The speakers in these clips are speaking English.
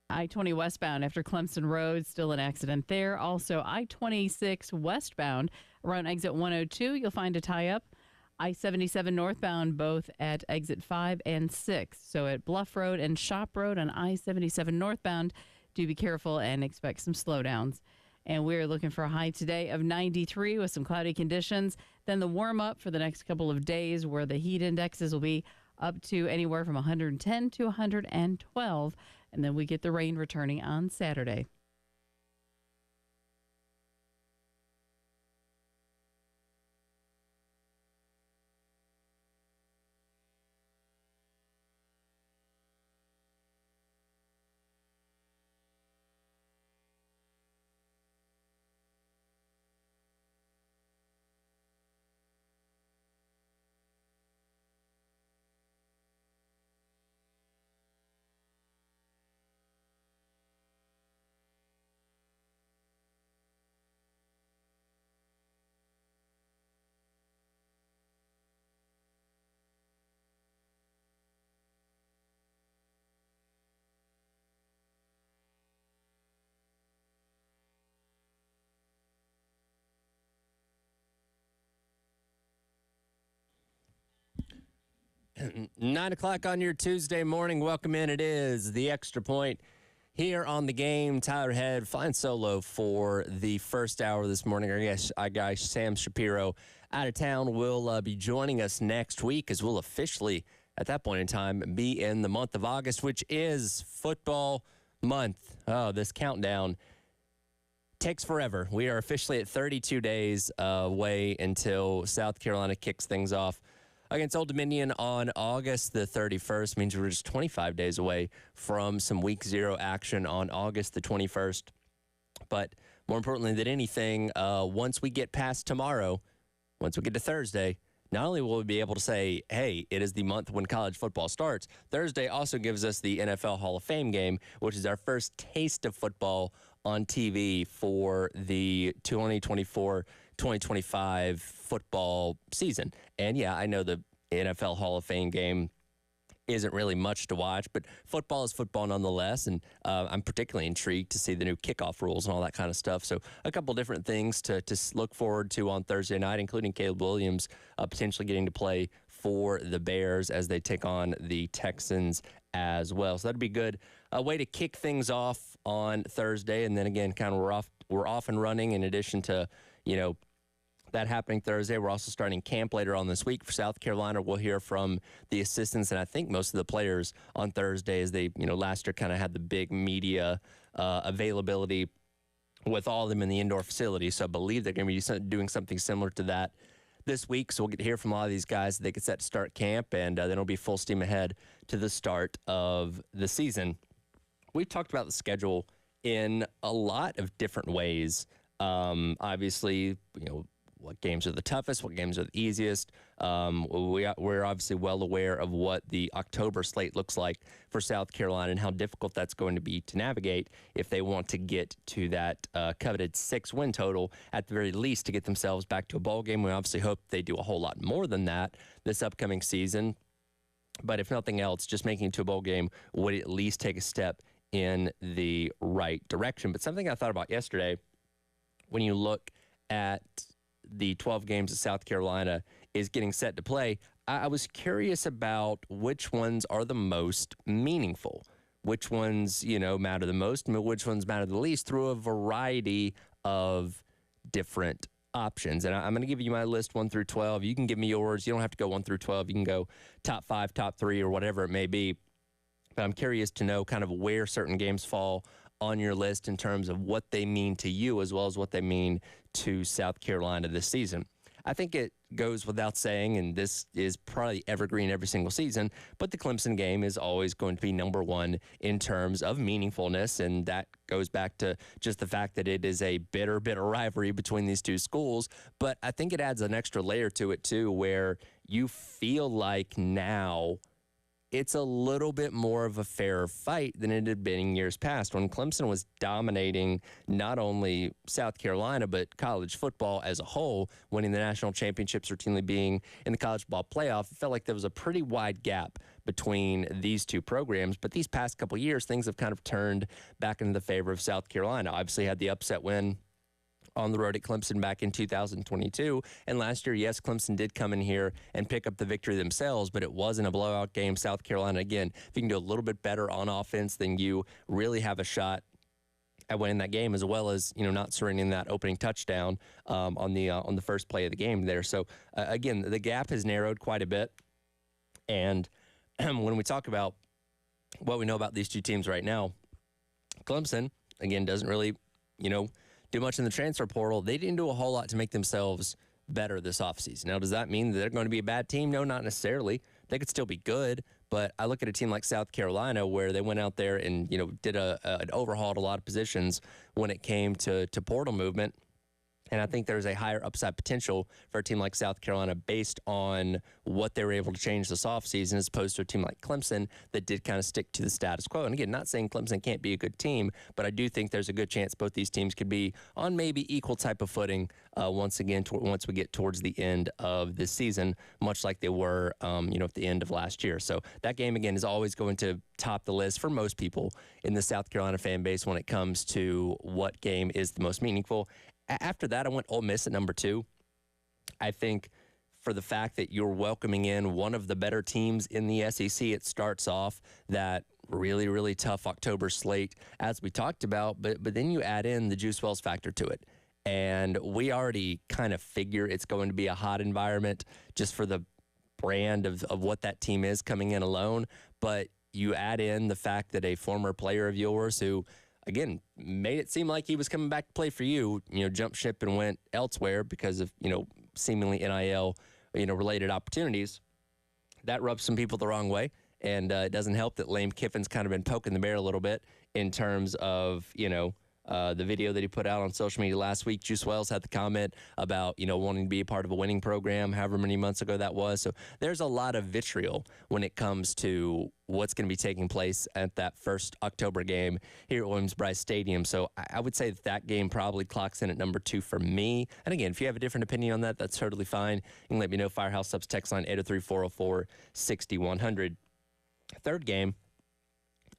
I-20 westbound after Clemson Road, still an accident there. Also, I-26 westbound around exit 102, you'll find a tie-up. I-77 northbound, both at exit 5 and 6. So at Bluff Road and Shop Road on I-77 northbound, do be careful and expect some slowdowns. And we're looking for a high today of 93 with some cloudy conditions. Then the warm up for the next couple of days where the heat indexes will be up to anywhere from 110 to 112. And then we get the rain returning on Saturday. Nine o'clock on your Tuesday morning. Welcome in. It is the Extra Point here on the game. Tyler Head flying solo for the first hour this morning. Our guy Sam Shapiro out of town will be joining us next week, as we'll officially, at that point in time, be in the month of August, which is football month. Oh, this countdown takes forever. We are officially at 32 days away until South Carolina kicks things off against Old Dominion on August the 31st. Means we're just 25 days away from some Week 0 action on August the 21st. But more importantly than anything, once we get past tomorrow, once we get to Thursday, not only will we be able to say, hey, it is the month when college football starts, Thursday also gives us the NFL Hall of Fame game, which is our first taste of football on TV for the 2024-2025 football season. And yeah, I know the NFL Hall of Fame game isn't really much to watch, but football is football nonetheless, and I'm particularly intrigued to see the new kickoff rules and all that kind of stuff. So a couple different things to look forward to on Thursday night, including Caleb Williams potentially getting to play for the Bears as they take on the Texans as well. So that'd be good. A way to kick things off on Thursday, and then again, kind of we're off and running. In addition to, that happening Thursday, we're also starting camp later on this week for South Carolina. We'll hear from the assistants and I think most of the players on Thursday, as they, last year kind of had the big media availability with all of them in the indoor facility. So I believe they're going to be doing something similar to that this week. So we'll get to hear from a lot of these guys. They get set to start camp, and then it'll be full steam ahead to the start of the season. We've talked about the schedule in a lot of different ways. Obviously, what games are the toughest, what games are the easiest. We're obviously well aware of what the October slate looks like for South Carolina and how difficult that's going to be to navigate if they want to get to that coveted 6-win total, at the very least, to get themselves back to a bowl game. We obviously hope they do a whole lot more than that this upcoming season. But if nothing else, just making it to a bowl game would at least take a step in the right direction. But something I thought about yesterday, when you look at the 12 games that South Carolina is getting set to play, I was curious about which ones are the most meaningful, which ones, matter the most, and which ones matter the least, through a variety of different options. And I'm going to give you my list 1 through 12. You can give me yours. You don't have to go 1 through 12. You can go top 5, top 3, or whatever it may be. But I'm curious to know kind of where certain games fall on your list in terms of what they mean to you as well as what they mean to South Carolina this season. I think it goes without saying, and this is probably evergreen every single season, but the Clemson game is always going to be number one in terms of meaningfulness, and that goes back to just the fact that it is a bitter rivalry between these two schools. But I think it adds an extra layer to it, too, where you feel like now it's a little bit more of a fairer fight than it had been in years past, when Clemson was dominating not only South Carolina, but college football as a whole, winning the national championships, routinely being in the college football playoff. It felt like there was a pretty wide gap between these two programs. But these past couple years, things have kind of turned back into the favor of South Carolina. Obviously had the upset win on the road at Clemson back in 2022. And last year, yes, Clemson did come in here and pick up the victory themselves, but it wasn't a blowout game. South Carolina, again, if you can do a little bit better on offense, then you really have a shot at winning that game, as well as, you know, not surrendering that opening touchdown on the first play of the game there. So, again, the gap has narrowed quite a bit. And when we talk about what we know about these two teams right now, Clemson, again, doesn't really, you know, do much in the transfer portal. They didn't do a whole lot to make themselves better this offseason. Now, does that mean that they're going to be a bad team? No, not necessarily. They could still be good, but I look at a team like South Carolina where they went out there and, you know, did an overhaul at a lot of positions when it came to portal movement. And I think there's a higher upside potential for a team like South Carolina based on what they were able to change this offseason, as opposed to a team like Clemson that did kind of stick to the status quo. And again, not saying Clemson can't be a good team, but I do think there's a good chance both these teams could be on maybe equal type of footing once we get towards the end of this season, much like they were, you know, at the end of last year. So that game, again, is always going to top the list for most people in the South Carolina fan base when it comes to what game is the most meaningful. After that, I went Ole Miss at number 2. I think for the fact that you're welcoming in one of the better teams in the SEC, it starts off that really, really tough October slate, as we talked about, but then you add in the Juice Wells factor to it. And we already kind of figure it's going to be a hot environment just for the brand of what that team is coming in alone. But you add in the fact that a former player of yours who, again, made it seem like he was coming back to play for you, you know, jumped ship and went elsewhere because of, you know, seemingly NIL, you know, related opportunities. That rubs some people the wrong way. And it doesn't help that Lane Kiffin's kind of been poking the bear a little bit in terms of, you know, the video that he put out on social media last week. Juice Wells had the comment about, you know, wanting to be a part of a winning program, however many months ago that was. So there's a lot of vitriol when it comes to what's going to be taking place at that first October game here at Williams-Brice Stadium. So I would say that game probably clocks in at number 2 for me. And again, if you have a different opinion on that, that's totally fine. You can let me know. Firehouse Subs text line 803-404-6100. Third game,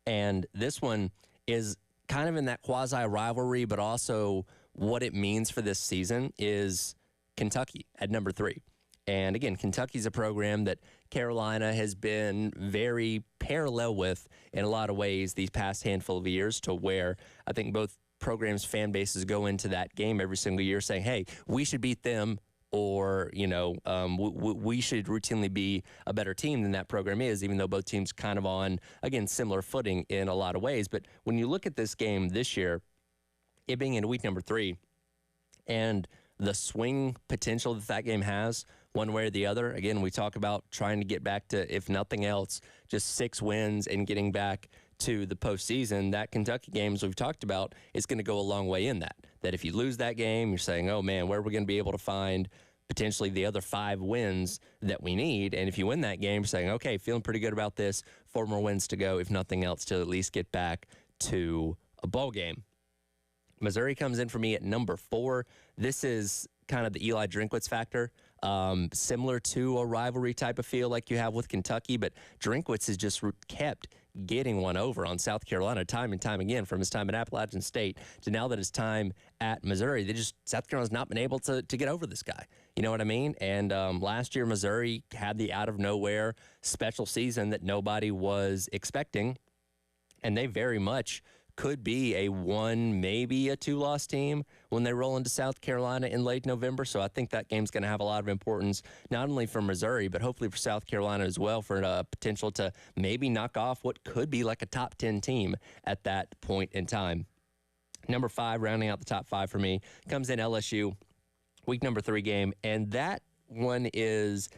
and this one is kind of in that quasi-rivalry, but also what it means for this season, is Kentucky at number 3. And again, Kentucky's a program that Carolina has been very parallel with in a lot of ways these past handful of years, to where I think both programs' fan bases go into that game every single year saying, hey, we should beat them, or, you know, we should routinely be a better team than that program is, even though both teams kind of on, again, similar footing in a lot of ways. But when you look at this game this year, it being in week number 3, and the swing potential that game has one way or the other, again, we talk about trying to get back to, if nothing else, just 6 wins and getting back to the postseason. That Kentucky game, as we've talked about, is going to go a long way in that. That if you lose that game, you're saying, oh man, where are we going to be able to find potentially the other 5 wins that we need? And if you win that game, you're saying, okay, feeling pretty good about this, 4 more wins to go, if nothing else, to at least get back to a bowl game. Missouri comes in for me at number 4. This is kind of the Eli Drinkwitz factor. Similar to a rivalry type of feel like you have with Kentucky, but Drinkwitz has just kept getting one over on South Carolina time and time again, from his time at Appalachian State to now that his time at Missouri. South Carolina's not been able to get over this guy. You know what I mean? And last year, Missouri had the out-of-nowhere special season that nobody was expecting, and they very much could be a 1, maybe a 2-loss team when they roll into South Carolina in late November. So I think that game's going to have a lot of importance, not only for Missouri, but hopefully for South Carolina as well, for potential to maybe knock off what could be like a top 10 team at that point in time. Number 5, rounding out the top 5 for me, comes in LSU, week number 3 game. And that one is,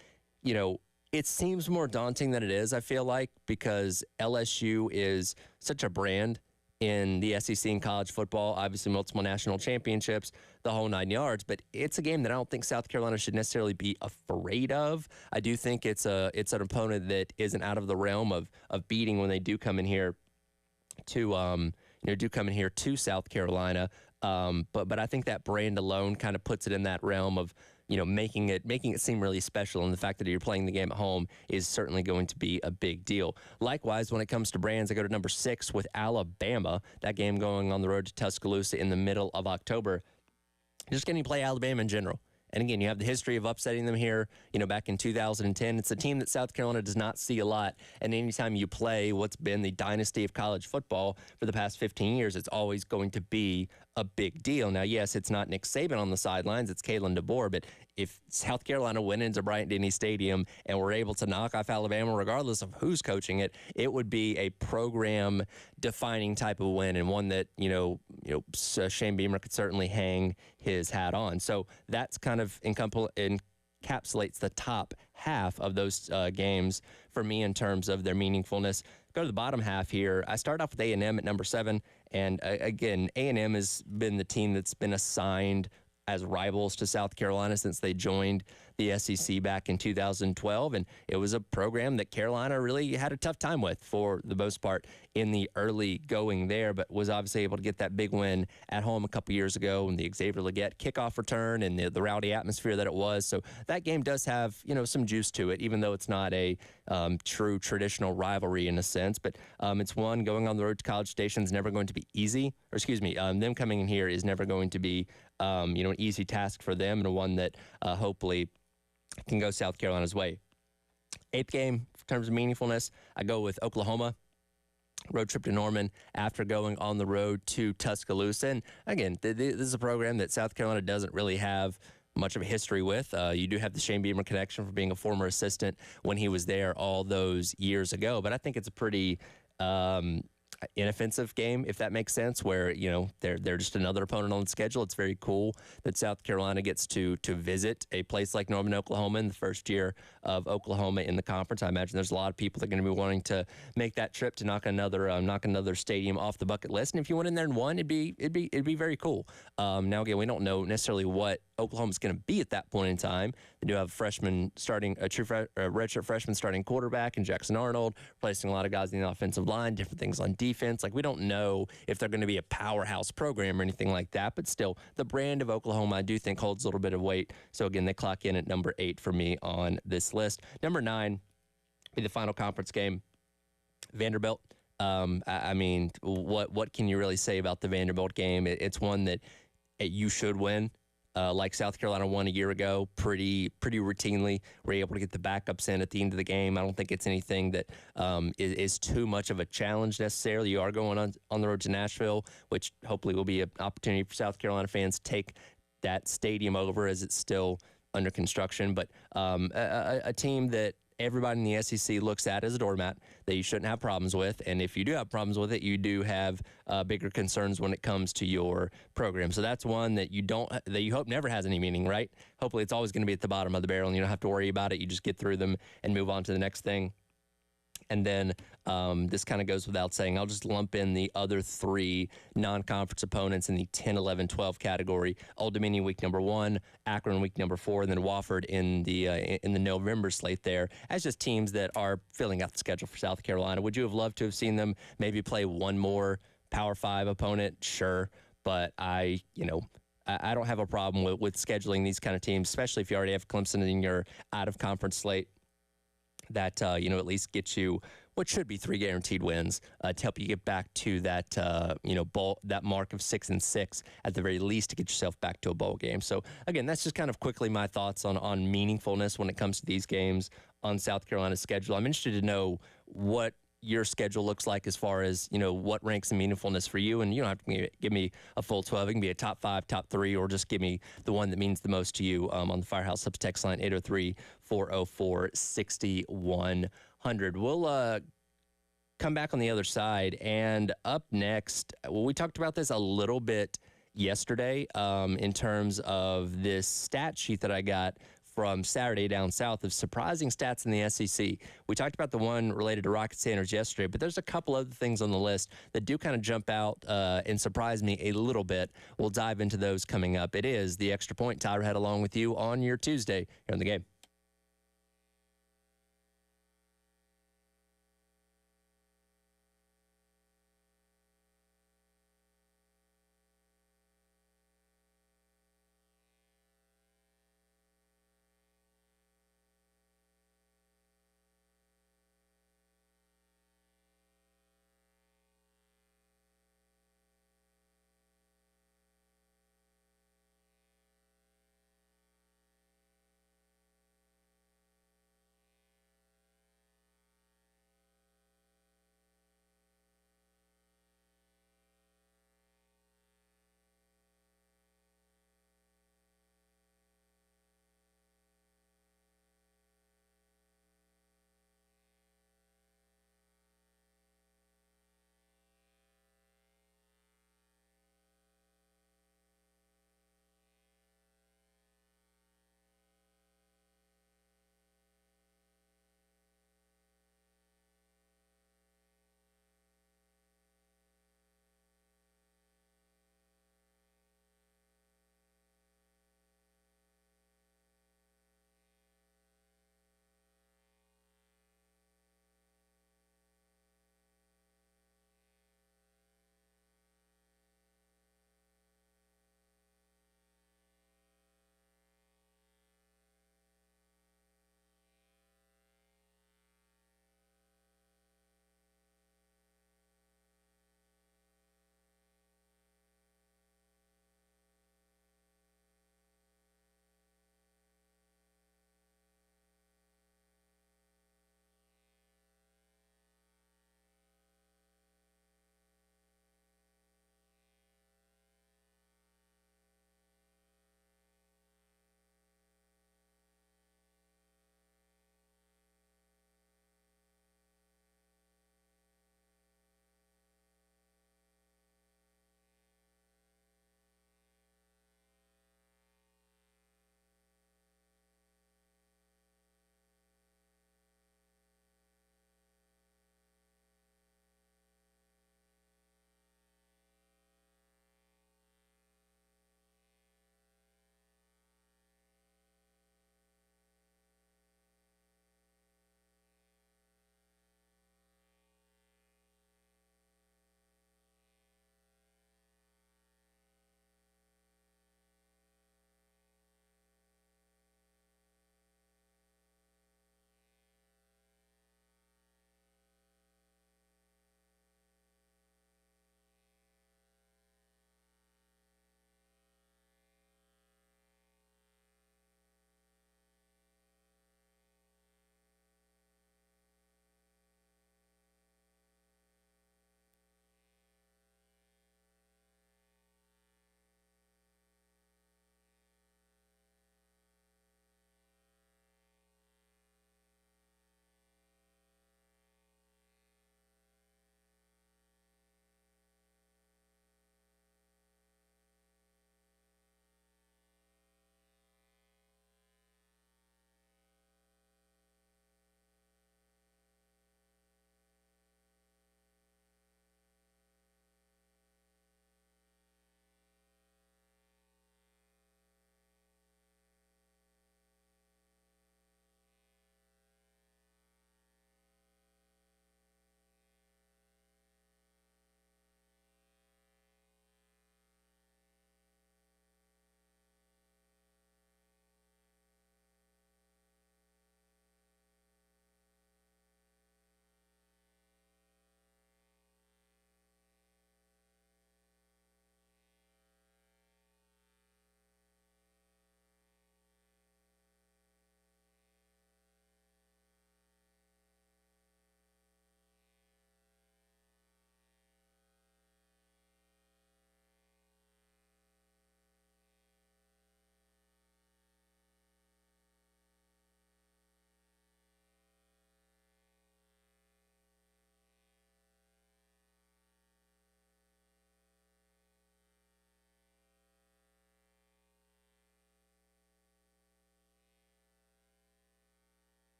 you know, it seems more daunting than it is, I feel like, because LSU is such a brand in the SEC in college football, obviously multiple national championships, the whole 9 yards. But it's a game that I don't think South Carolina should necessarily be afraid of. I do think it's an opponent that isn't out of the realm of beating when they do come in here to South Carolina. But I think that brand alone kind of puts it in that realm of, making it seem really special. And the fact that you're playing the game at home is certainly going to be a big deal. Likewise, when it comes to brands, I go to number 6 with Alabama. That game going on the road to Tuscaloosa in the middle of October. Just getting to play Alabama in general. And again, you have the history of upsetting them here, back in 2010. It's a team that South Carolina does not see a lot. And anytime you play what's been the dynasty of college football for the past 15 years, it's always going to be a big deal. Now, yes, it's not Nick Saban on the sidelines. It's Kalen DeBoer. But if South Carolina went into Bryant-Denny Stadium and were able to knock off Alabama, regardless of who's coaching it, it would be a program-defining type of win, and one that, Shane Beamer could certainly hang his hat on. So that's kind of encapsulates the top half of those games for me in terms of their meaningfulness. Go to the bottom half here. I start off with A&M at number 7. And again, A&M has been the team that's been assigned as rivals to South Carolina since they joined the SEC back in 2012. And it was a program that Carolina really had a tough time with for the most part in the early going there, but was obviously able to get that big win at home a couple years ago and the Xavier Legette kickoff return and the rowdy atmosphere that it was. So that game does have, some juice to it, even though it's not a true traditional rivalry in a sense. But it's one going on the road to College Station is never going to be easy. Or excuse me, them coming in here is never going to be, an easy task for them, and one that hopefully can go South Carolina's way. 8th game, in terms of meaningfulness, I go with Oklahoma. Road trip to Norman after going on the road to Tuscaloosa. And again, this is a program that South Carolina doesn't really have much of a history with. You do have the Shane Beamer connection for being a former assistant when he was there all those years ago. But I think it's a pretty inoffensive game, if that makes sense, where they're just another opponent on the schedule. It's very cool that South Carolina gets to visit a place like Norman, Oklahoma in the first year of Oklahoma in the conference. I imagine there's a lot of people that are going to be wanting to make that trip to knock another stadium off the bucket list. And if you went in there and won, it'd be very cool. Now again, we don't know necessarily what Oklahoma's going to be at that point in time. They do have a redshirt freshman starting quarterback in Jackson Arnold, replacing a lot of guys in the offensive line, different things on defense. Like, we don't know if they're going to be a powerhouse program or anything like that, but still, the brand of Oklahoma, I do think, holds a little bit of weight. So again, they clock in at number 8 for me on this list. Number 9 be the final conference game, Vanderbilt. I mean, what can you really say about the Vanderbilt game? It's one that you should win. Like South Carolina won a year ago, pretty routinely. We're able to get the backups in at the end of the game. I don't think it's anything that is too much of a challenge necessarily. You are going on the road to Nashville, which hopefully will be an opportunity for South Carolina fans to take that stadium over as it's still under construction. But a team that everybody in the SEC looks at as a doormat that you shouldn't have problems with. And if you do have problems with it, you do have bigger concerns when it comes to your program. So that's one that you hope never has any meaning, right? Hopefully it's always going to be at the bottom of the barrel and you don't have to worry about it. You just get through them and move on to the next thing. And then this kind of goes without saying, I'll just lump in the other 3 non-conference opponents in the 10, 11, 12 category. Old Dominion week number 1, Akron week number 4, and then Wofford in the November slate there as just teams that are filling out the schedule for South Carolina. Would you have loved to have seen them maybe play one more Power 5 opponent? Sure. But I don't have a problem with scheduling these kind of teams, especially if you already have Clemson in your out-of-conference slate. That at least gets you what should be 3 guaranteed wins to help you get back to that that mark of 6-6 at the very least, to get yourself back to a bowl game. So again, that's just kind of quickly my thoughts on meaningfulness when it comes to these games on South Carolina's schedule. I'm interested to know what your schedule looks like as far as, what ranks in meaningfulness for you. And you don't have to give me a full 12. It can be a top 5, top 3, or just give me the one that means the most to you on the Firehouse Subs text line, 803-404-6100. We'll come back on the other side. And up next, well, we talked about this a little bit yesterday in terms of this stat sheet that I got from Saturday Down South of surprising stats in the SEC. We talked about the one related to Rocket Sanders yesterday, but there's a couple other things on the list that do kind of jump out and surprise me a little bit. We'll dive into those coming up. It is the Extra Point. Tyler Head along with you on your Tuesday here on The Game.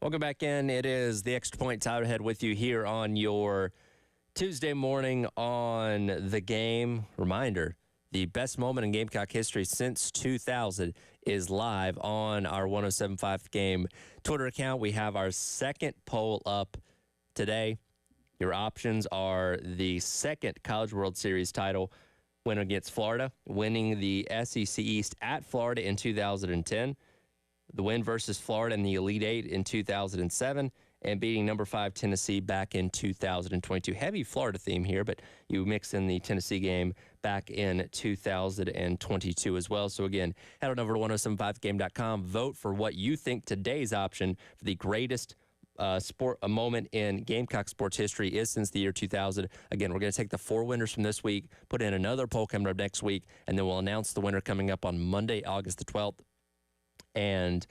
Welcome back in. It is the Extra Point. Tyler Head with you here on your Tuesday morning on The Game. Reminder, the best moment in Gamecock history since 2000 is live on our 107.5 Game Twitter account. We have our second poll up today. Your options are the second College World Series title win against Florida, winning the SEC East at Florida in 2010, the win versus Florida in the Elite Eight in 2007, and beating number 5 Tennessee back in 2022. Heavy Florida theme here, but you mix in the Tennessee game back in 2022 as well. So again, head on over to 1075game.com. Vote for what you think today's option for the greatest a moment in Gamecock sports history is since the year 2000. Again, we're going to take the 4 winners from this week, put in another poll coming up next week, and then we'll announce the winner coming up on Monday, August the 12th. And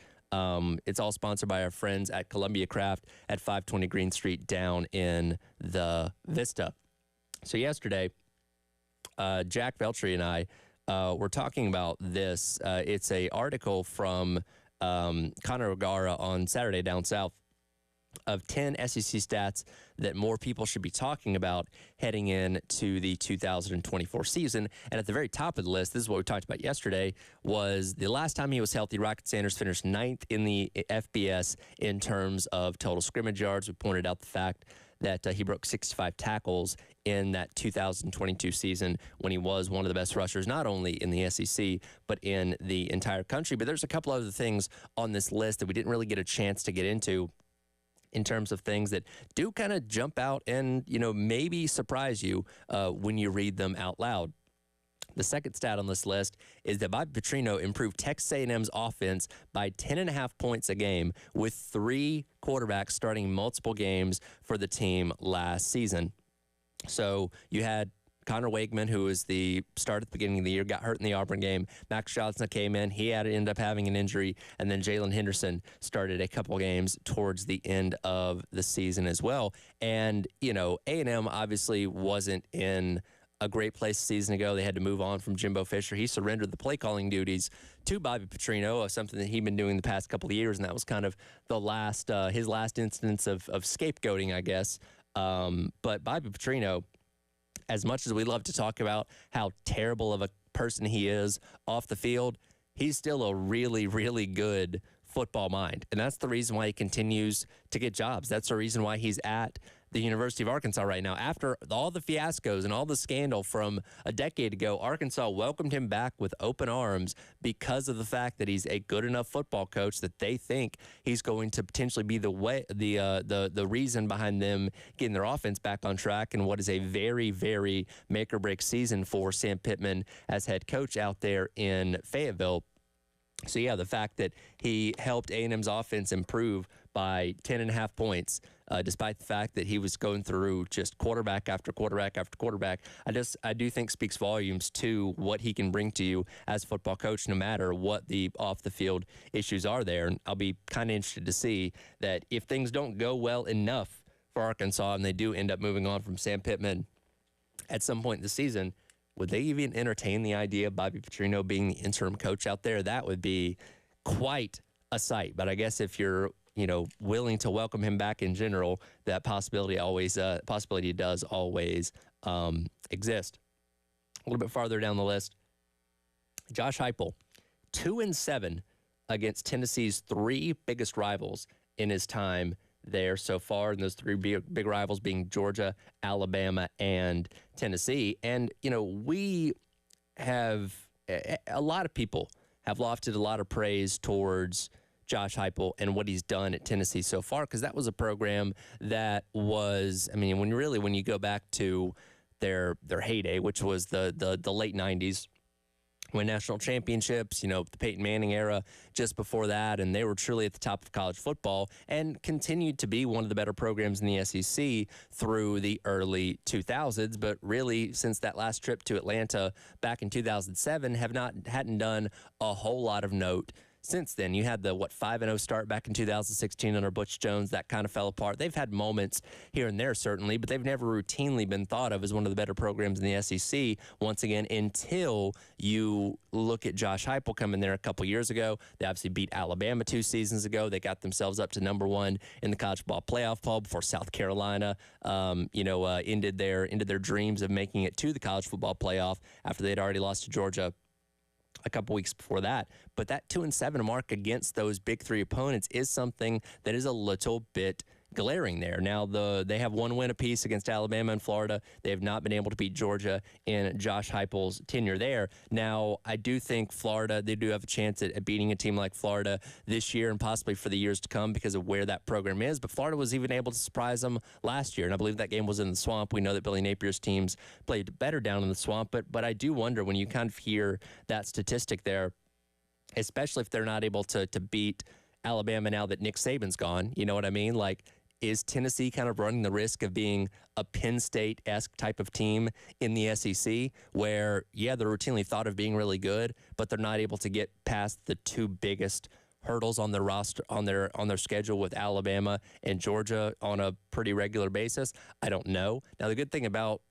it's all sponsored by our friends at Columbia Craft at 520 Green Street down in the Vista. So yesterday, Jack Veltri and I were talking about this. It's an article from Connor O'Gara on Saturday Down South of 10 SEC stats that more people should be talking about heading into the 2024 season. And at the very top of the list, this is what we talked about yesterday, was the last time he was healthy, Rocket Sanders finished 9th in the FBS in terms of total scrimmage yards. We pointed out the fact that he broke 65 tackles in that 2022 season when he was one of the best rushers, not only in the SEC, but in the entire country. But there's a couple other things on this list that we didn't really get a chance to get into in terms of things that do kind of jump out and, maybe surprise you when you read them out loud. The second stat on this list is that Bobby Petrino improved Texas A&M's offense by 10.5 points a game with 3 quarterbacks starting multiple games for the team last season. So you had Connor Wakeman, who was the start at the beginning of the year, got hurt in the Auburn game. Max Johnson came in. He had to end up having an injury. And then Jalen Henderson started a couple games towards the end of the season as well. And, A&M obviously wasn't in a great place a season ago. They had to move on from Jimbo Fisher. He surrendered the play calling duties to Bobby Petrino, something that he'd been doing the past couple of years. And that was kind of the last, his last instance of scapegoating, I guess. But Bobby Petrino, as much as we love to talk about how terrible of a person he is off the field, he's still a really, really good football mind. And that's the reason why he continues to get jobs. That's the reason why he's at the University of Arkansas right now. After all the fiascos and all the scandal from a decade ago, Arkansas welcomed him back with open arms because of the fact that he's a good enough football coach that they think he's going to potentially be the reason behind them getting their offense back on track in what is a very, very make or break season for Sam Pittman as head coach out there in Fayetteville. So, yeah, the fact that he helped A&M's offense improve by 10.5 points, despite the fact that he was going through just quarterback after quarterback after quarterback, I do think speaks volumes to what he can bring to you as a football coach, no matter what the off-the-field issues are there. And I'll be kind of interested to see that if things don't go well enough for Arkansas and they do end up moving on from Sam Pittman at some point in the season, would they even entertain the idea of Bobby Petrino being the interim coach out there? That would be quite a sight. But I guess if you're, willing to welcome him back in general, that possibility does always exist. A little bit farther down the list, Josh Heupel, 2-7 against Tennessee's 3 biggest rivals in his time there so far, and those 3 big rivals being Georgia, Alabama, and Tennessee. And, we have a lot of people have lofted a lot of praise towards Josh Heupel and what he's done at Tennessee so far, because that was a program that was, when you go back to their heyday, which was the late 90s, win national championships, the Peyton Manning era just before that, and they were truly at the top of college football and continued to be one of the better programs in the SEC through the early 2000s. But really, since that last trip to Atlanta back in 2007, hadn't done a whole lot of note since then. You had the 5-0 start back in 2016 under Butch Jones. That kind of fell apart. They've had moments here and there, certainly, but they've never routinely been thought of as one of the better programs in the SEC, once again, until you look at Josh Heupel coming there a couple years ago. They obviously beat Alabama 2 seasons ago. They got themselves up to number 1 in the college football playoff poll before South Carolina, ended their dreams of making it to the college football playoff after they'd already lost to Georgia a couple weeks before that. But that 2-7 mark against those big 3 opponents is something that is a little bit glaring there. Now, they have 1 win apiece against Alabama and Florida. They have not been able to beat Georgia in Josh Heupel's tenure there. Now, I do think Florida, they do have a chance at beating a team like Florida this year and possibly for the years to come because of where that program is. But Florida was even able to surprise them last year, and I believe that game was in the Swamp. We know that Billy Napier's teams played better down in the Swamp, but I do wonder when you kind of hear that statistic there, especially if they're not able to beat Alabama now that Nick Saban's gone. You know what I mean? Like, is Tennessee kind of running the risk of being a Penn State-esque type of team in the SEC where, yeah, they're routinely thought of being really good, but they're not able to get past the 2 biggest hurdles on their roster, on their schedule with Alabama and Georgia on a pretty regular basis? I don't know. Now, the good thing about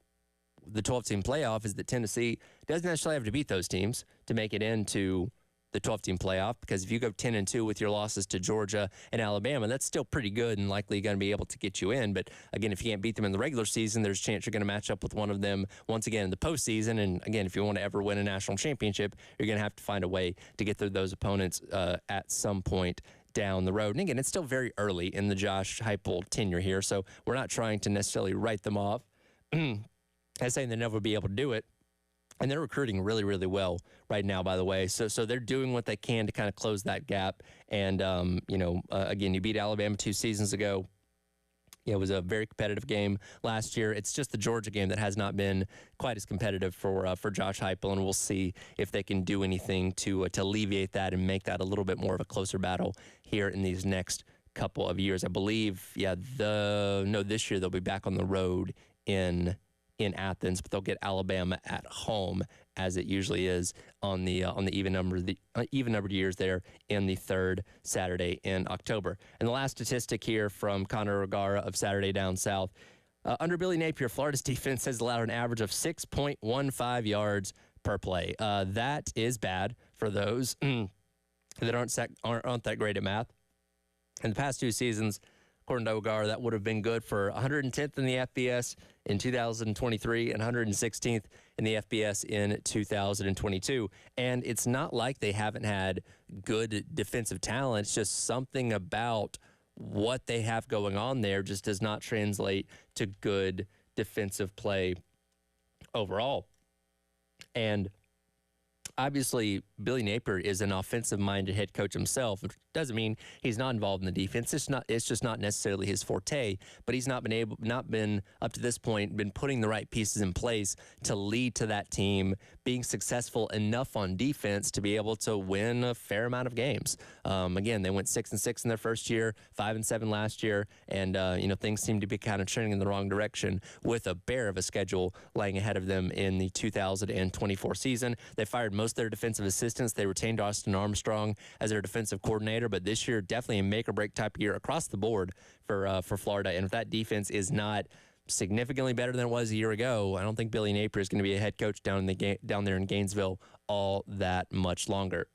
the 12-team playoff is that Tennessee doesn't necessarily have to beat those teams to make it into the 12-team playoff, because if you go 10-2 with your losses to Georgia and Alabama, that's still pretty good and likely going to be able to get you in. But again, if you can't beat them in the regular season, there's a chance you're going to match up with one of them once again in the postseason. And again, if you want to ever win a national championship, you're going to have to find a way to get through those opponents at some point down the road. And again, it's still very early in the Josh Heupel tenure here, so we're not trying to necessarily write them off as saying they'll never be able to do it. And they're recruiting really, really well right now, by the way. So they're doing what they can to kind of close that gap. And, again, you beat Alabama 2 seasons ago. It was a very competitive game last year. It's just the Georgia game that has not been quite as competitive for Josh Heupel, and we'll see if they can do anything to alleviate that and make that a little bit more of a closer battle here in these next couple of years. I believe, this year they'll be back on the road in Athens, but they'll get Alabama at home, as it usually is on the even numbered years there in the 3rd Saturday in October. And the last statistic here from Connor O'Gara of Saturday Down South. Under Billy Napier, Florida's defense has allowed an average of 6.15 yards per play. That is bad for those that aren't that great at math. In the past 2 seasons, according to O'Gara, that would have been good for 110th in the FBS in 2023 and 116th in the FBS in 2022. And it's not like they haven't had good defensive talent. It's just something about what they have going on there just does not translate to good defensive play overall. And obviously, Billy Napier is an offensive-minded head coach himself. It doesn't mean he's not involved in the defense. It's just not necessarily his forte. But he's not been up to this point, been putting the right pieces in place to lead to that team being successful enough on defense to be able to win a fair amount of games. Again, they went 6-6 in their first year, 5-7 last year, and things seem to be kind of trending in the wrong direction with a bear of a schedule lying ahead of them in the 2024 season. They fired most of their defensive assistants. They retained Austin Armstrong as their defensive coordinator, but this year definitely a make-or-break type of year across the board for Florida. And if that defense is not significantly better than it was a year ago, I don't think Billy Napier is going to be a head coach down there in Gainesville all that much longer.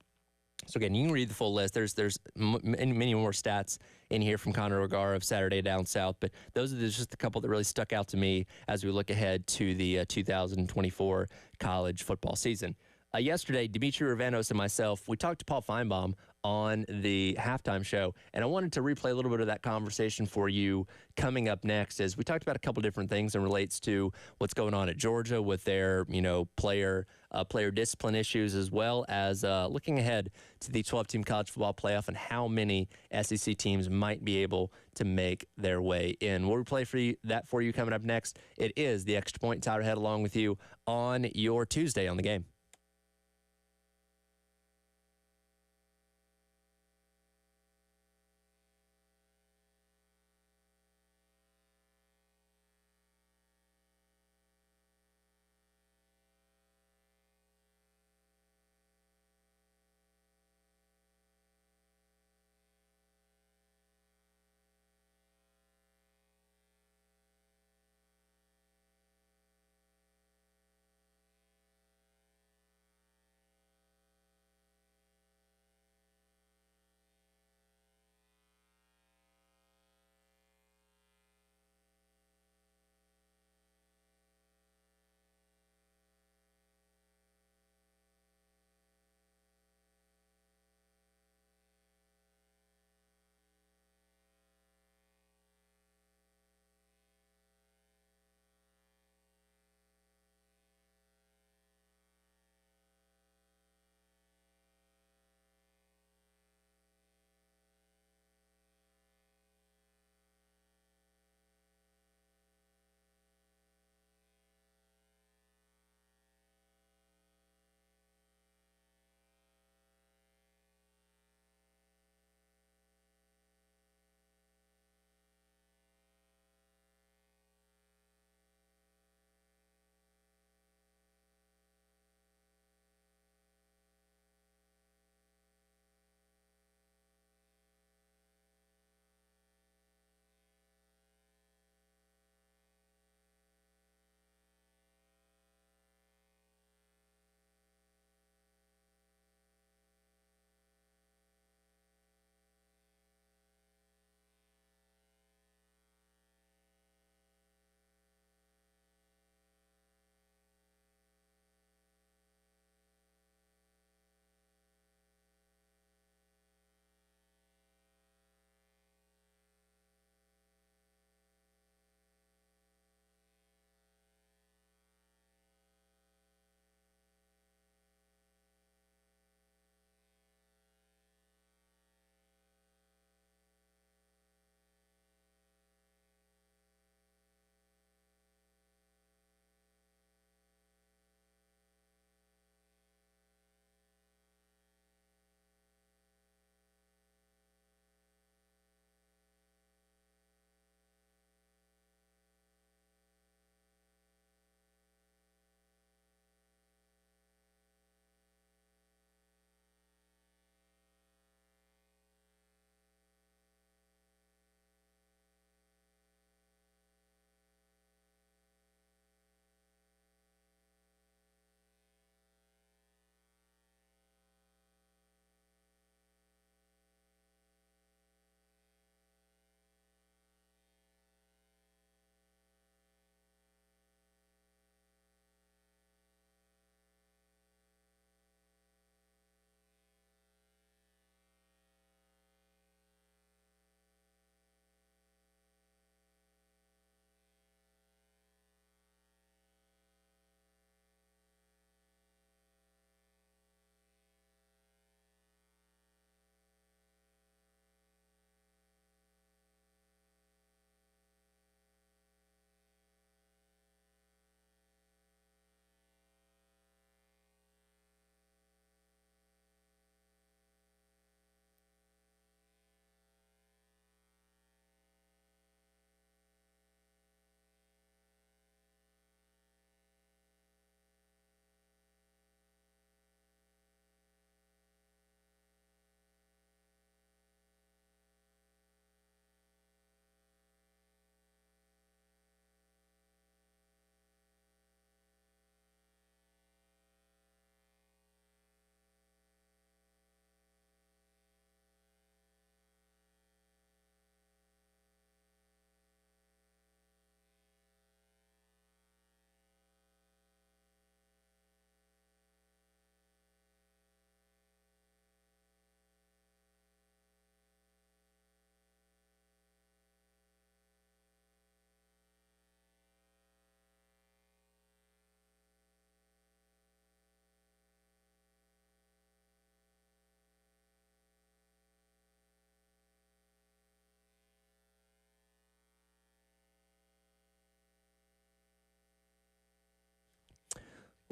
So again, you can read the full list. There's many more stats in here from Connor O'Gara of Saturday Down South, but those are just a couple that really stuck out to me as we look ahead to the 2024 college football season. Yesterday, Dimitri Ravanos and myself, we talked to Paul Feinbaum on the halftime show, and I wanted to replay a little bit of that conversation for you coming up next, as we talked about a couple different things and relates to what's going on at Georgia with their player discipline issues, as well as looking ahead to the 12-team college football playoff and how many SEC teams might be able to make their way in. We'll replay that for you coming up next. It is the Extra Point. Tyler Head along with you on your Tuesday on the Game.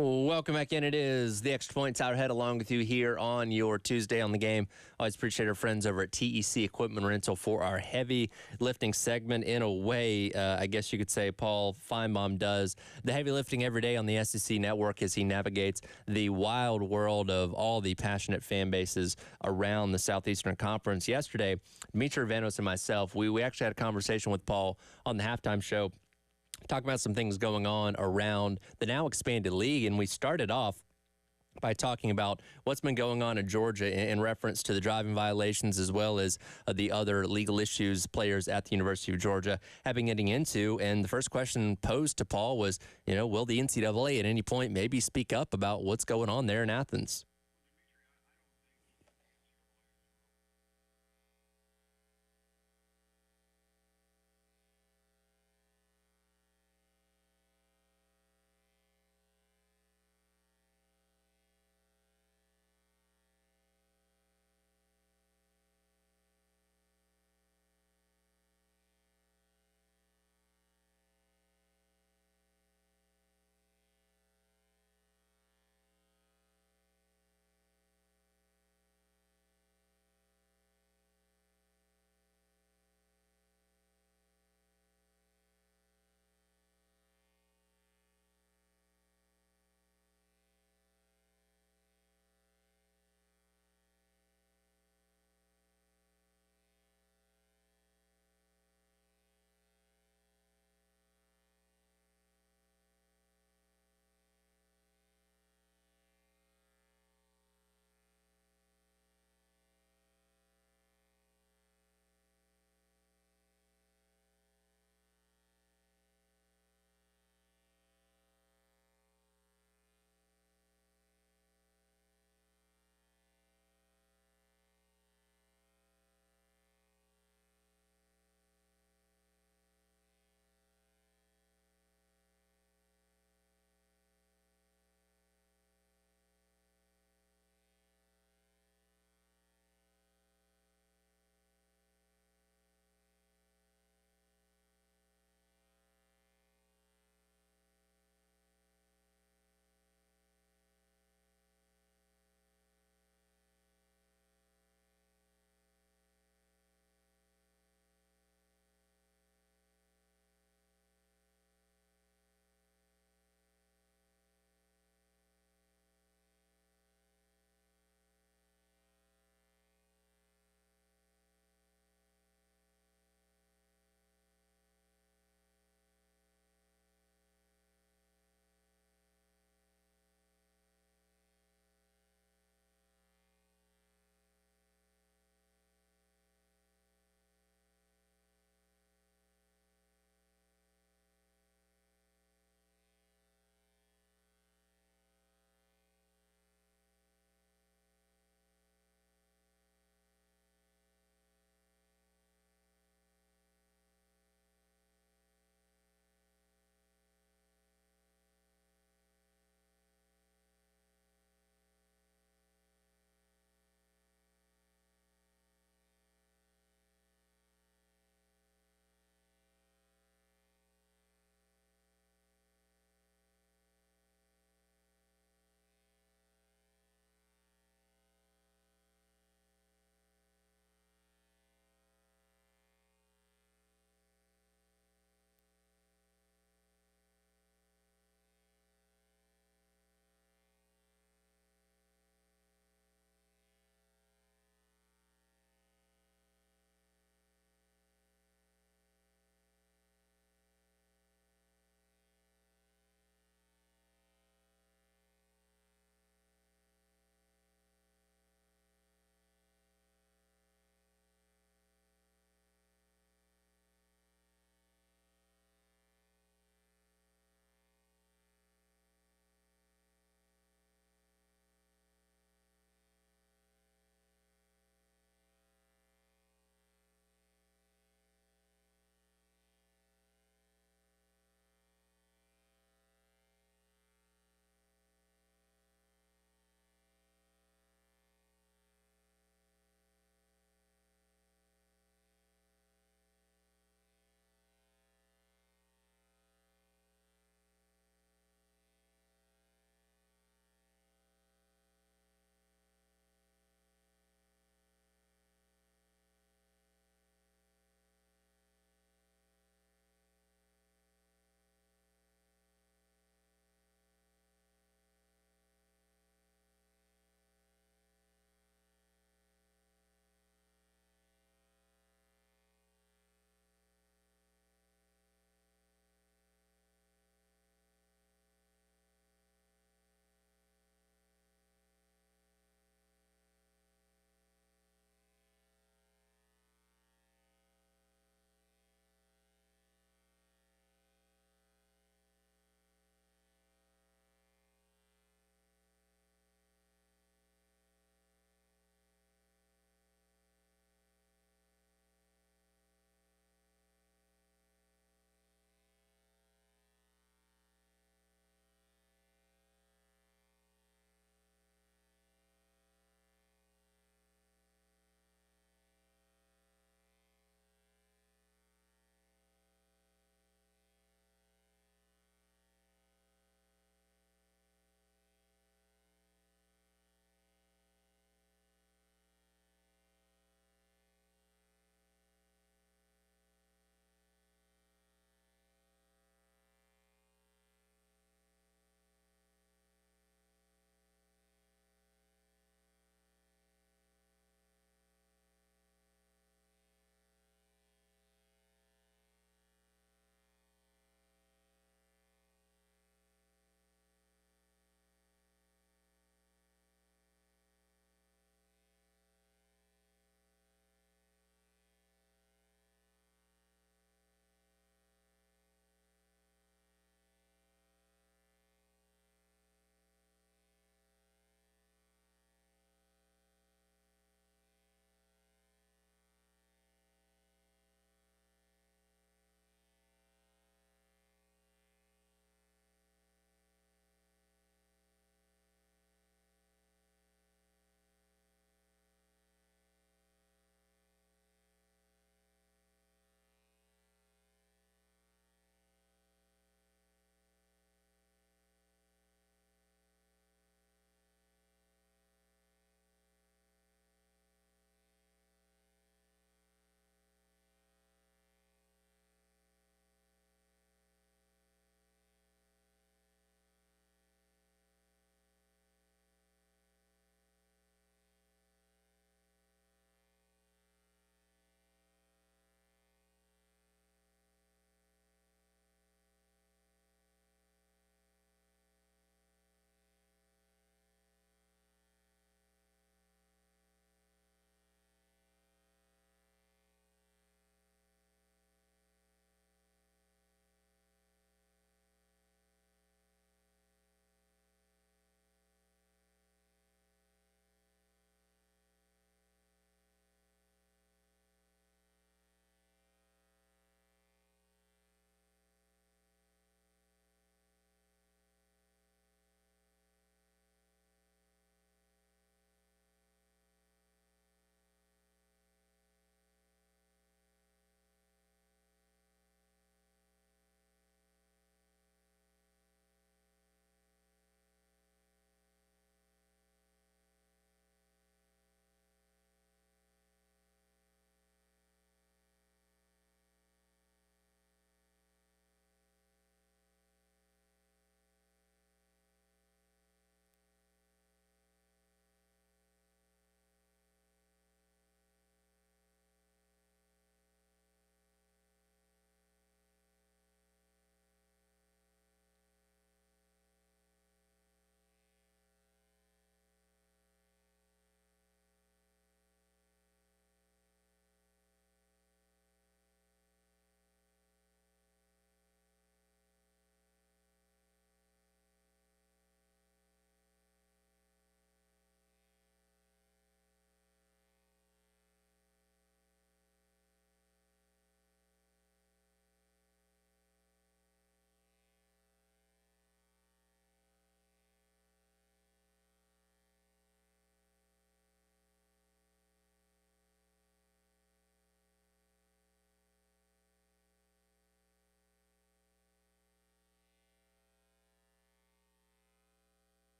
Welcome back in. It is the Extra Point. Tyler Head along with you here on your Tuesday on the Game. Always appreciate our friends over at TEC Equipment Rental for our heavy lifting segment. In a way, I guess you could say Paul Feinbaum does the heavy lifting every day on the SEC network as he navigates the wild world of all the passionate fan bases around the Southeastern Conference. Yesterday, Demetri Vanos and myself, we actually had a conversation with Paul on the halftime show, talk about some things going on around the now expanded league. And we started off by talking about what's been going on in Georgia in reference to the driving violations, as well as the other legal issues players at the University of Georgia have been getting into. And the first question posed to Paul was, will the NCAA at any point maybe speak up about what's going on there in Athens?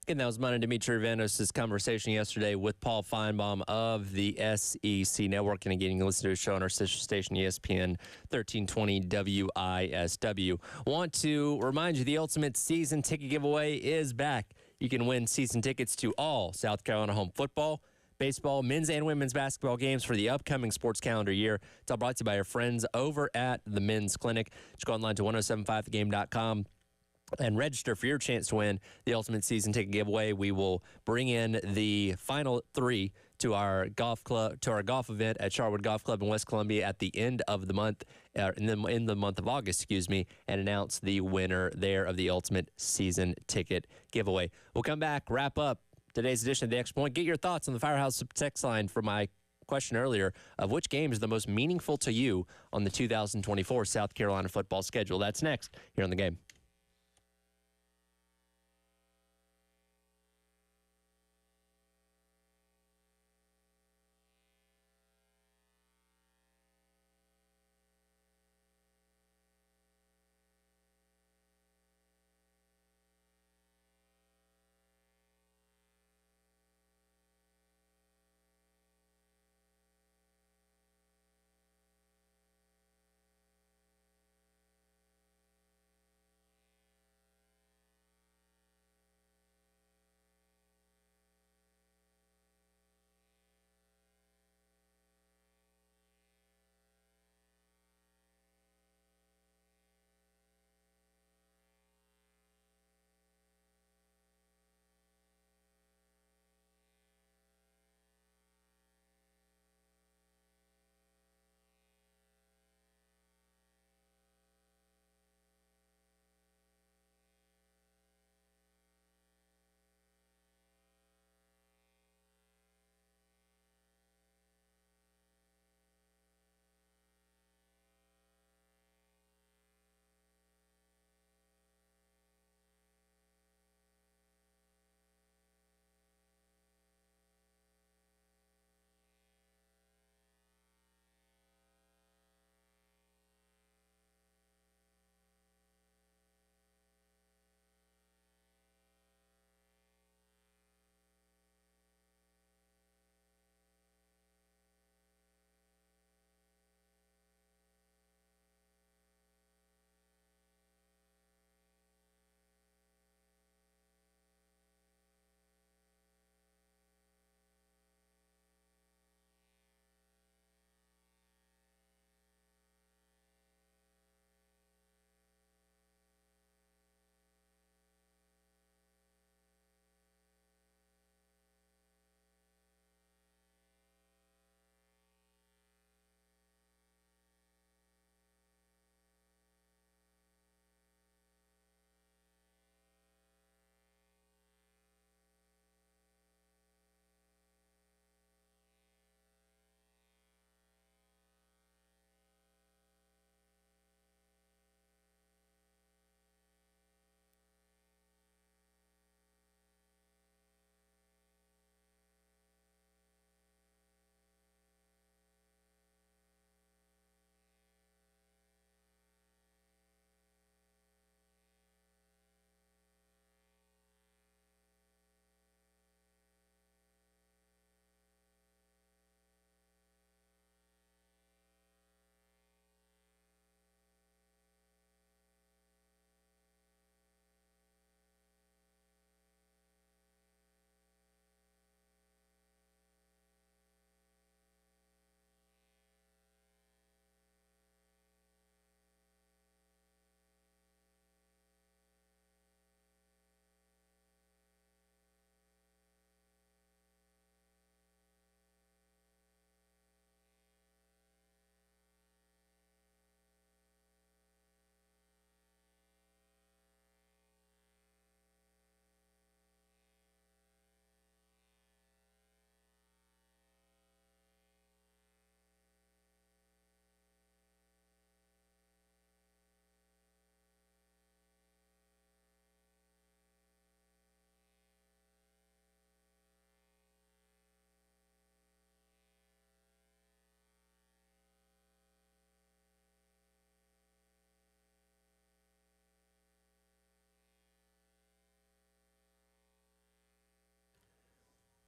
Again, that was mine and Dimitri Vanos' conversation yesterday with Paul Feinbaum of the SEC Network. And again, you can listen to his show on our sister station, ESPN 1320 WISW. Want to remind you, the Ultimate Season Ticket Giveaway is back. You can win season tickets to all South Carolina home football, baseball, men's and women's basketball games for the upcoming sports calendar year. It's all brought to you by our friends over at the Men's Clinic. Just go online to 1075thegame.com. and register for your chance to win the Ultimate Season Ticket Giveaway. We will bring in the final 3 to our golf event at Sharwood Golf Club in West Columbia at the end of the month, in the month of August, and announce the winner there of the Ultimate Season Ticket Giveaway. We'll come back, wrap up today's edition of The Extra Point. Get your thoughts on the Firehouse text line for my question earlier of which game is the most meaningful to you on the 2024 South Carolina football schedule. That's next here on The Game.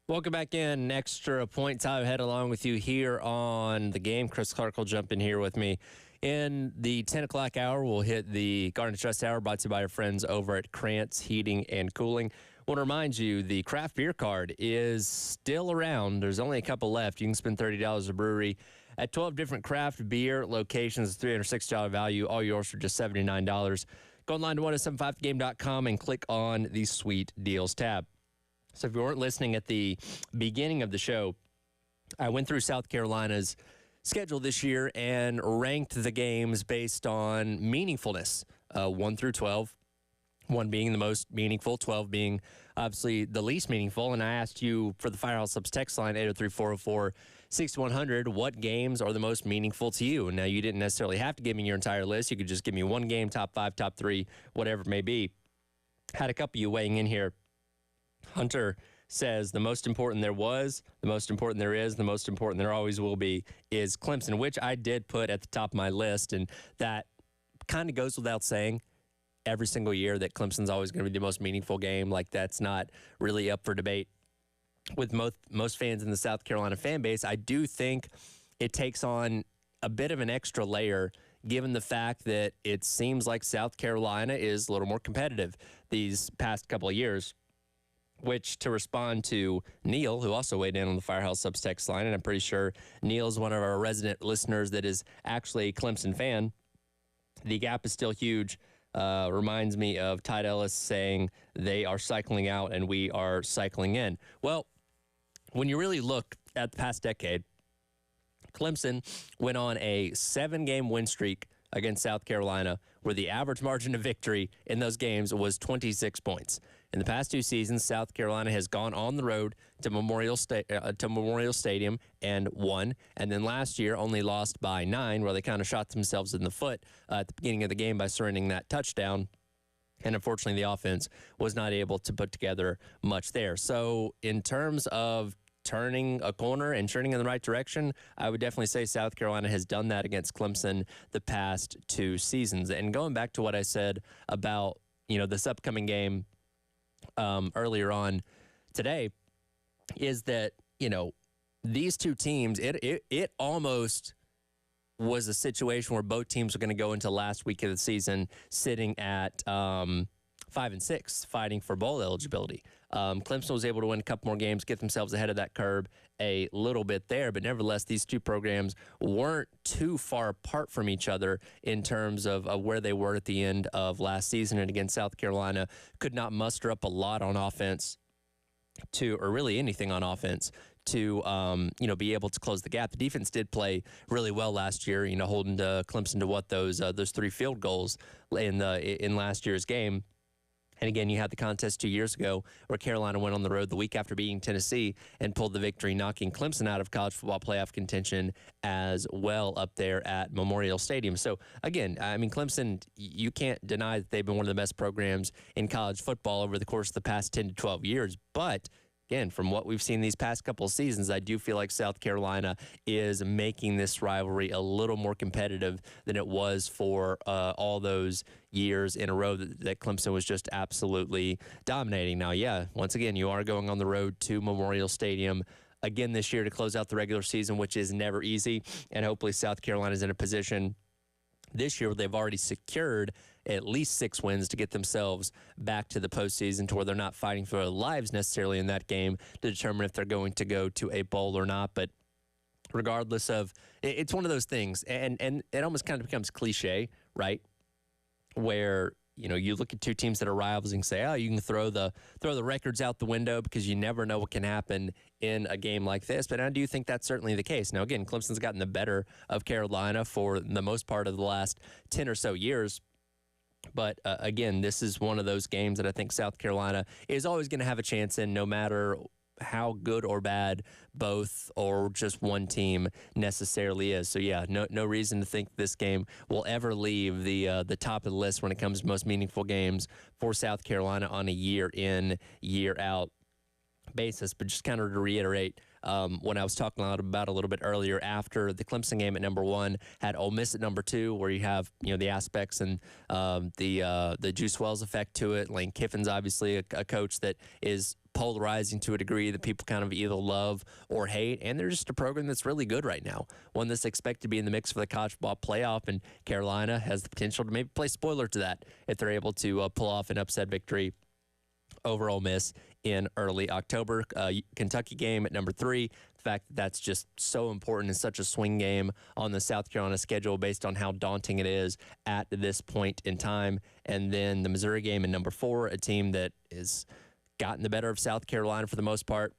Welcome back in. Extra point time head along with you here on the game. Chris Clark will jump in here with me. In the 10 o'clock hour, we'll hit the Garnet Trust Hour, brought to you by our friends over at Krantz Heating and Cooling. I want to remind you, the craft beer card is still around. There's only a couple left. You can spend $30 a brewery at 12 different craft beer locations, $306 value, all yours for just $79. Go online to 1075thegame.com and click on the Sweet Deals tab. So if you weren't listening at the beginning of the show, I went through South Carolina's schedule this year and ranked the games based on meaningfulness, 1 through 12, 1 being the most meaningful, 12 being obviously the least meaningful. And I asked you for the Firehouse Subs text line, 803-404-6100, what games are the most meaningful to you? And now you didn't necessarily have to give me your entire list. You could just give me one game, top 5, top 3, whatever it may be. Had a couple of you weighing in here. Hunter says the most important there was, the most important there is, the most important there always will be is Clemson, which I did put at the top of my list. And that kind of goes without saying every single year that Clemson's always going to be the most meaningful game. Like, that's not really up for debate with most fans in the South Carolina fan base. I do think it takes on a bit of an extra layer given the fact that it seems like South Carolina is a little more competitive these past couple of years. Which, to respond to Neil, who also weighed in on the Firehouse Subs text line, and I'm pretty sure Neil is one of our resident listeners that is actually a Clemson fan, the gap is still huge. Reminds me of Tide Ellis saying they are cycling out and we are cycling in. Well, when you really look at the past decade, Clemson went on a 7-game win streak against South Carolina, where the average margin of victory in those games was 26 points. In the past 2 seasons, South Carolina has gone on the road to Memorial Stadium and won. And then last year only lost by 9, where they kind of shot themselves in the foot at the beginning of the game by surrendering that touchdown. And unfortunately, the offense was not able to put together much there. So in terms of turning a corner and turning in the right direction, I would definitely say South Carolina has done that against Clemson the past 2 seasons. And going back to what I said about, this upcoming game earlier on today, is that, these two teams, it almost was a situation where both teams were going to go into last week of the season sitting at 5-6, fighting for bowl eligibility. Clemson was able to win a couple more games, get themselves ahead of that curve a little bit there, but nevertheless, these two programs weren't too far apart from each other in terms of where they were at the end of last season. And again, South Carolina could not muster up a lot on offense or really anything on offense to be able to close the gap. The defense did play really well last year, holding Clemson to what those 3 field goals in last year's game. And again, you had the contest 2 years ago where Carolina went on the road the week after beating Tennessee and pulled the victory, knocking Clemson out of college football playoff contention as well up there at Memorial Stadium. So again, Clemson, you can't deny that they've been one of the best programs in college football over the course of the past 10 to 12 years. But again, from what we've seen these past couple of seasons, I do feel like South Carolina is making this rivalry a little more competitive than it was for all those years in a row that Clemson was just absolutely dominating. Now, yeah, once again, you are going on the road to Memorial Stadium again this year to close out the regular season, which is never easy. And hopefully South Carolina is in a position this year where they've already secured at least 6 wins to get themselves back to the postseason, to where they're not fighting for their lives necessarily in that game to determine if they're going to go to a bowl or not. But regardless of, it's one of those things, and it almost kind of becomes cliche, right? Where, you look at 2 teams that are rivals and say, oh, you can throw the records out the window because you never know what can happen in a game like this. But I do think that's certainly the case. Now, again, Clemson's gotten the better of Carolina for the most part of the last 10 or so years. But again, this is one of those games that I think South Carolina is always going to have a chance in, no matter how good or bad both or just one team necessarily is. So yeah, no reason to think this game will ever leave the top of the list when it comes to most meaningful games for South Carolina on a year in, year out basis. But just kind of to reiterate, when I was talking about a little bit earlier, after the Clemson game at number 1, had Ole Miss at number 2, where you have the aspects and the Juice Wells effect to it. Lane Kiffin's obviously a coach that is polarizing to a degree that people kind of either love or hate, and they're just a program that's really good right now, one that's expected to be in the mix for the college football playoff, and Carolina has the potential to maybe play spoiler to that if they're able to pull off an upset victory over Ole Miss in early October. Kentucky game at number 3. The fact that that's just so important and such a swing game on the South Carolina schedule based on how daunting it is at this point in time. And then the Missouri game at number 4, a team that has gotten the better of South Carolina for the most part,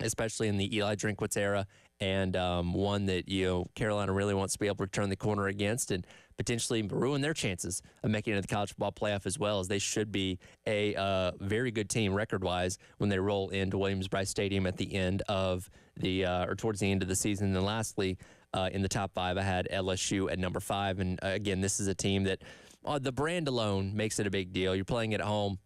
especially in the Eli Drinkwitz era, and one that, Carolina really wants to be able to turn the corner against and potentially ruin their chances of making it to the college football playoff, as well as they should be a very good team record-wise when they roll into Williams-Brice Stadium at the end of the or towards the end of the season. And then lastly, in the top 5, I had LSU at number 5. And again, this is a team that the brand alone makes it a big deal. You're playing at home.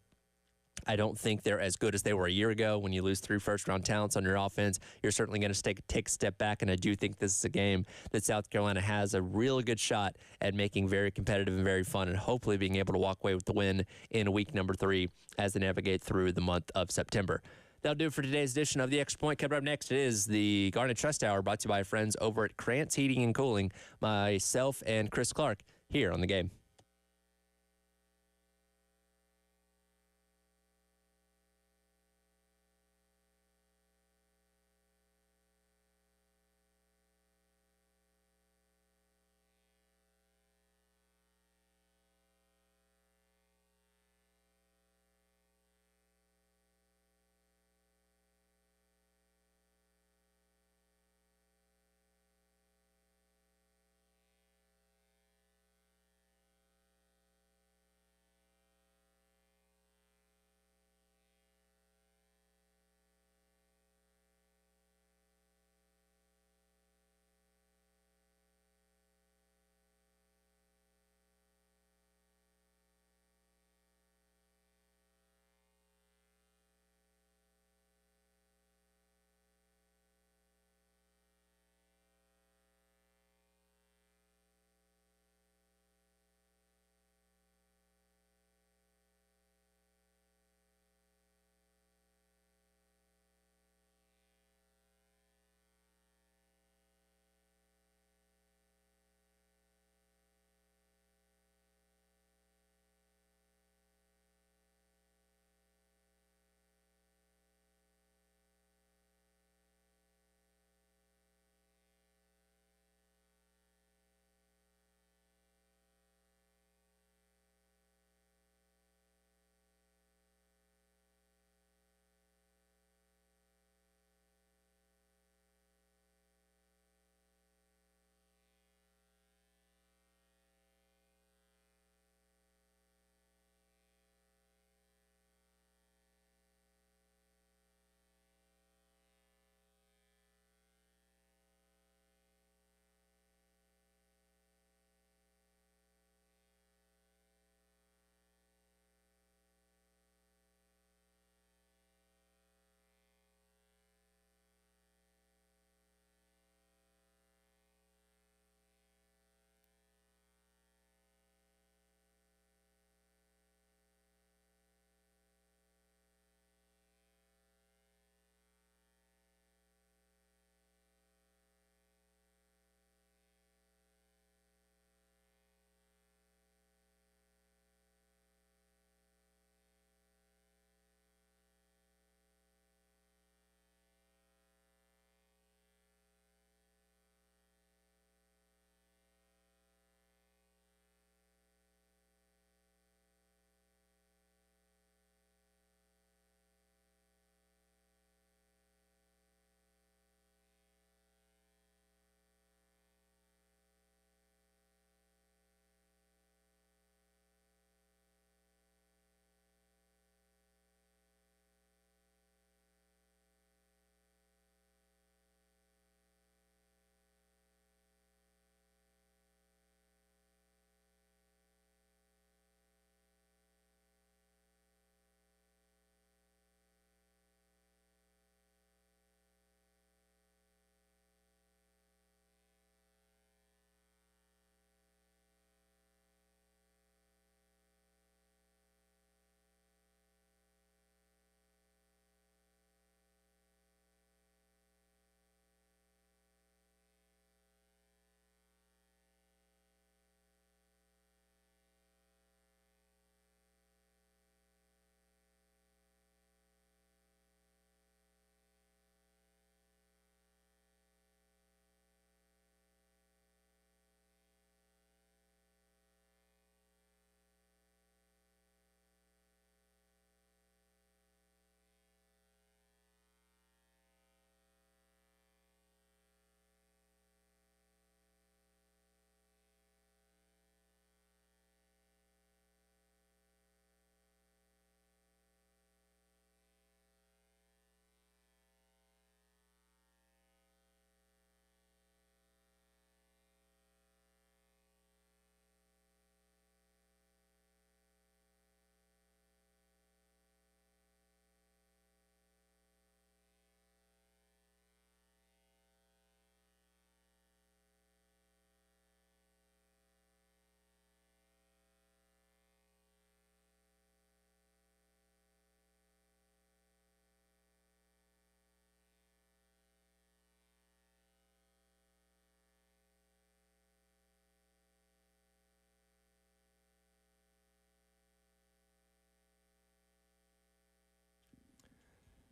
I don't think they're as good as they were a year ago. When you lose 3 first-round talents on your offense, you're certainly going to take a step back, and I do think this is a game that South Carolina has a real good shot at making very competitive and very fun, and hopefully being able to walk away with the win in week number 3 as they navigate through the month of September. That'll do it for today's edition of The Extra Point. Coming up next is the Garnet Trust Hour, brought to you by our friends over at Krantz Heating and Cooling, myself and Chris Clark here on The Game.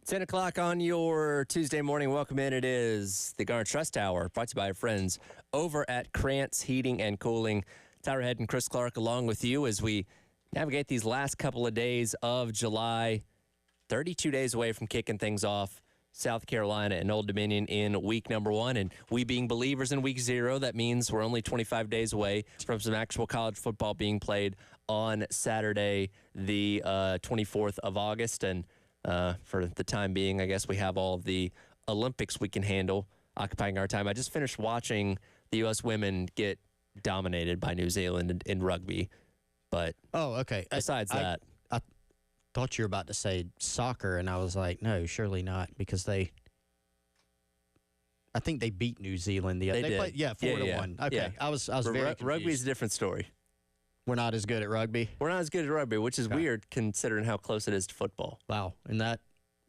10 o'clock on your Tuesday morning. Welcome in. It is the Garnet Trust Hour, brought to you by our friends over at Krantz Heating and Cooling. Tyler Head and Chris Clark along with you as we navigate these last couple of days of July. 32 days away from kicking things off. South Carolina and Old Dominion in week number 1. And we being believers in week 0, that means we're only 25 days away from some actual college football being played on Saturday, the 24th of August. And for the time being, I guess we have all of the Olympics we can handle occupying our time. I just finished watching the U.S. women get dominated by New Zealand in rugby. But besides that. I thought you were about to say soccer, and I was like, no, surely not, because I think they beat New Zealand. They did. Played, 4-1. Okay, yeah. I was very confused. Rugby's a different story. We're not as good at rugby? We're not as good at rugby, which is weird considering how close it is to football. Wow. And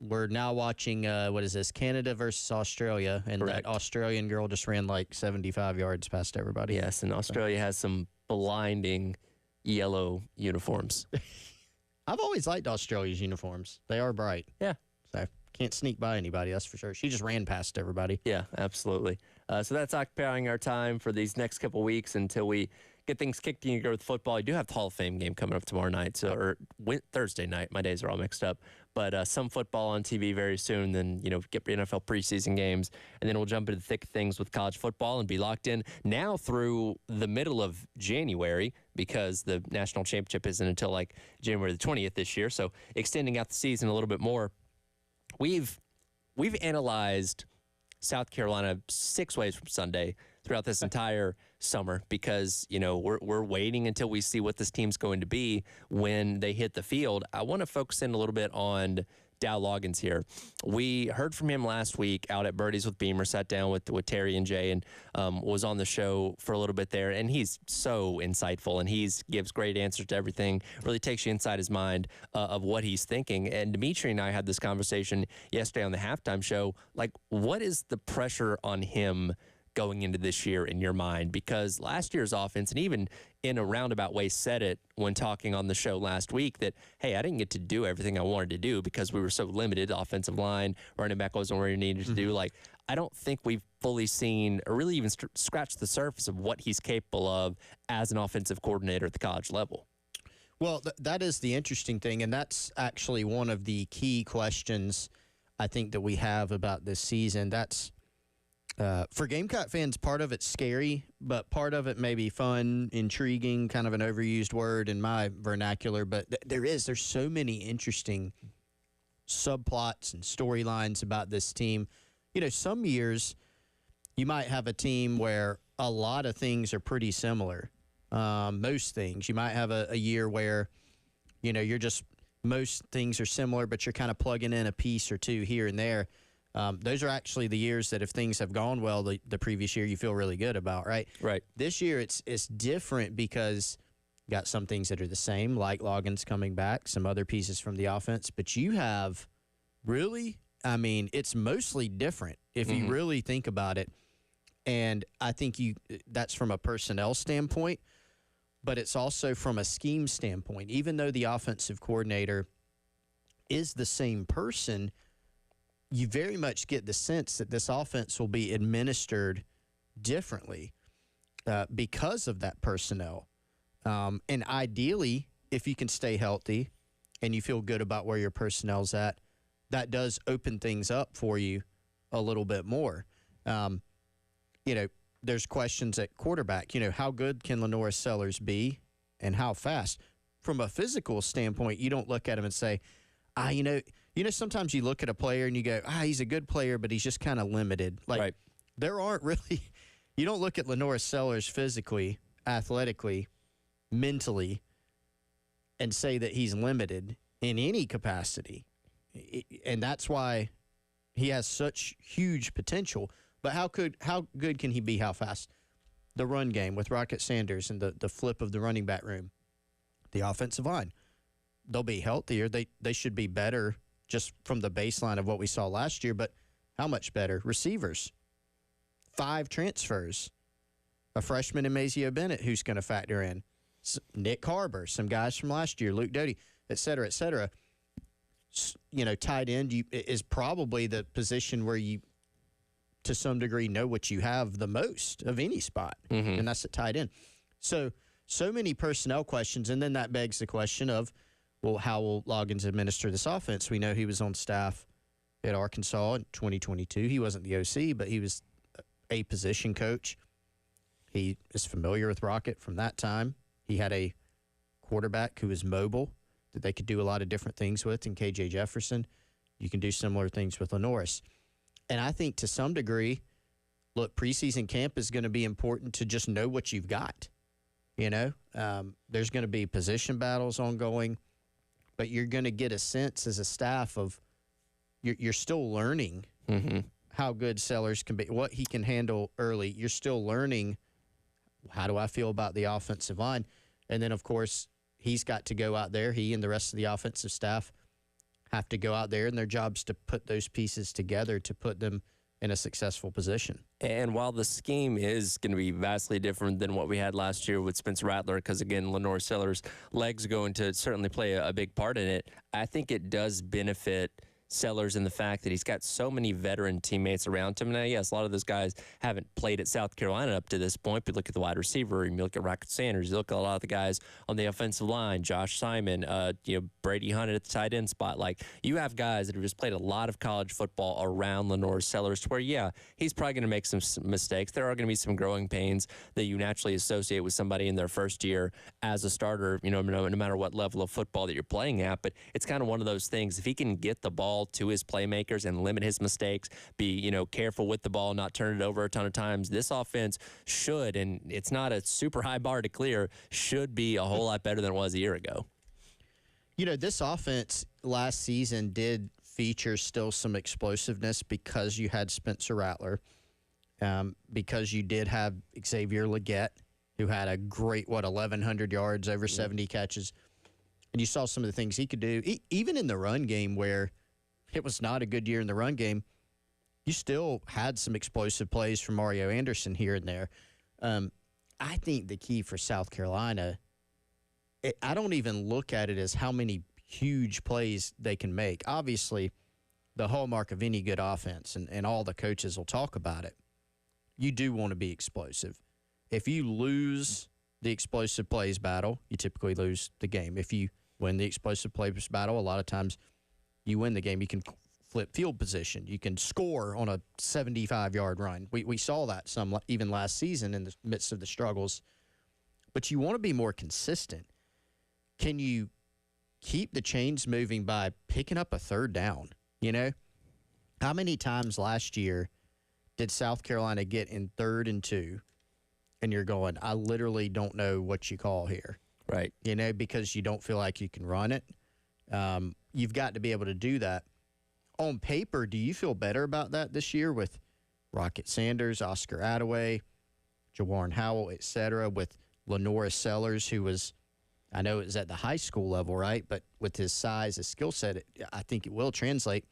we're now watching, Canada versus Australia, and Correct. That Australian girl just ran like 75 yards past everybody. Yes, and Australia has some blinding yellow uniforms. I've always liked Australia's uniforms. They are bright. Yeah. So can't sneak by anybody, that's for sure. She just ran past everybody. Yeah, absolutely. So that's occupying our time for these next couple weeks until we get things kicked in gear with football. You do have the Hall of Fame game coming up tomorrow night, or Thursday night. My days are all mixed up. But some football on TV very soon. Then, get NFL preseason games. And then we'll jump into the thick of things with college football and be locked in now through the middle of January, because the national championship isn't until like January the 20th this year. So extending out the season a little bit more. We've analyzed South Carolina 6 ways from Sunday throughout this entire summer, because we're waiting until we see what this team's going to be when they hit the field. I want to focus in a little bit on Dow Loggins here. We heard from him last week out at Birdies with Beamer, sat down with Terry and Jay, and was on the show for a little bit there. And he's so insightful, and gives great answers to everything, really takes you inside his mind of what he's thinking. And Dimitri and I had this conversation yesterday on the halftime show. Like, what is the pressure on him going into this year in your mind? Because last year's offense, and even in a roundabout way said it when talking on the show last week, that, hey, I didn't get to do everything I wanted to do because we were so limited. Offensive line, running back wasn't where he needed to do. Like, I don't think we've fully seen or really even scratched the surface of what he's capable of as an offensive coordinator at the college level. Well, that is the interesting thing, and that's actually one of the key questions I think that we have about this season. That's for Gamecock fans, part of it's scary, but part of it may be fun, intriguing, kind of an overused word in my vernacular. But there's so many interesting subplots and storylines about this team. Some years you might have a team where a lot of things are pretty similar. Most things. You might have a year where, most things are similar, but you're kind of plugging in a piece or two here and there. Those are actually the years that if things have gone well the previous year, you feel really good about, right? Right. This year, it's different because you got some things that are the same, like Loggins coming back, some other pieces from the offense. But you have it's mostly different if you really think about it. And I think that's from a personnel standpoint, but it's also from a scheme standpoint. Even though the offensive coordinator is the same person, you very much get the sense that this offense will be administered differently because of that personnel. And ideally, if you can stay healthy and you feel good about where your personnel's at, that does open things up for you a little bit more. There's questions at quarterback. How good can Lenora Sellers be and how fast? From a physical standpoint, you don't look at him and say, sometimes you look at a player and you go, he's a good player, but he's just kind of limited. Like, right. There aren't really – you don't look at Lenora Sellers physically, athletically, mentally, and say that he's limited in any capacity. And that's why he has such huge potential. But how good can he be, how fast? The run game with Rocket Sanders and the flip of the running back room. The offensive line. They'll be healthier. They should be better just from the baseline of what we saw last year, but how much better? Receivers. 5 transfers. A freshman in Mazio Bennett who's going to factor in. Nick Harbor, some guys from last year, Luke Doty, et cetera, et cetera. tight end is probably the position where you, to some degree, know what you have the most of any spot, and that's at tight end. So many personnel questions, and then that begs the question of, well, how will Loggins administer this offense? We know he was on staff at Arkansas in 2022. He wasn't the OC, but he was a position coach. He is familiar with Rocket from that time. He had a quarterback who was mobile that they could do a lot of different things with in KJ Jefferson. You can do similar things with Lenoris. And I think to some degree, look, preseason camp is going to be important to just know what you've got. There's going to be position battles ongoing, but you're going to get a sense as a staff of you're still learning how good Sellers can be, what he can handle early. You're still learning, how do I feel about the offensive line? And then, of course, he's got to go out there. He and the rest of the offensive staff have to go out there, and their job's to put those pieces together to put them in a successful position. And while the scheme is going to be vastly different than what we had last year with Spencer Rattler, because, again, Lenore Sellers' legs are going to certainly play a big part in it, I think it does benefit Sellers in the fact that he's got so many veteran teammates around him. Now, yes, a lot of those guys haven't played at South Carolina up to this point, but look at the wide receiver, you look at Rocket Sanders, you look at a lot of the guys on the offensive line, Josh Simon, Brady Hunt at the tight end spot. Like, you have guys that have just played a lot of college football around Lenore Sellers to where, yeah, he's probably going to make some mistakes. There are going to be some growing pains that you naturally associate with somebody in their first year as a starter, no matter what level of football that you're playing at. But it's kind of one of those things. If he can get the ball to his playmakers and limit his mistakes, be, careful with the ball, not turn it over a ton of times, this offense should, and it's not a super high bar to clear, should be a whole lot better than it was a year ago. This offense last season did feature still some explosiveness because you had Spencer Rattler, because you did have Xavier Legette, who had a great, 1,100 yards, over 70 catches. And you saw some of the things he could do, even in the run game where it was not a good year in the run game. You still had some explosive plays from Mario Anderson here and there. I think the key for South Carolina, I don't even look at it as how many huge plays they can make. Obviously, the hallmark of any good offense, and all the coaches will talk about it, you do want to be explosive. If you lose the explosive plays battle, you typically lose the game. If you win the explosive plays battle, a lot of times you win the game. You can flip field position. You can score on a 75-yard run. We saw that some even last season in the midst of the struggles. But you want to be more consistent. Can you keep the chains moving by picking up a third down? How many times last year did South Carolina get in 3rd and 2, and you're going, I literally don't know what you call here. Right. Because you don't feel like you can run it. You've got to be able to do that. On paper, do you feel better about that this year with Rocket Sanders, Oscar Attaway, Jawarn Howell, et cetera, with Lenora Sellers, who was, I know it was at the high school level, right? But with his size, his skill set, I think it will translate.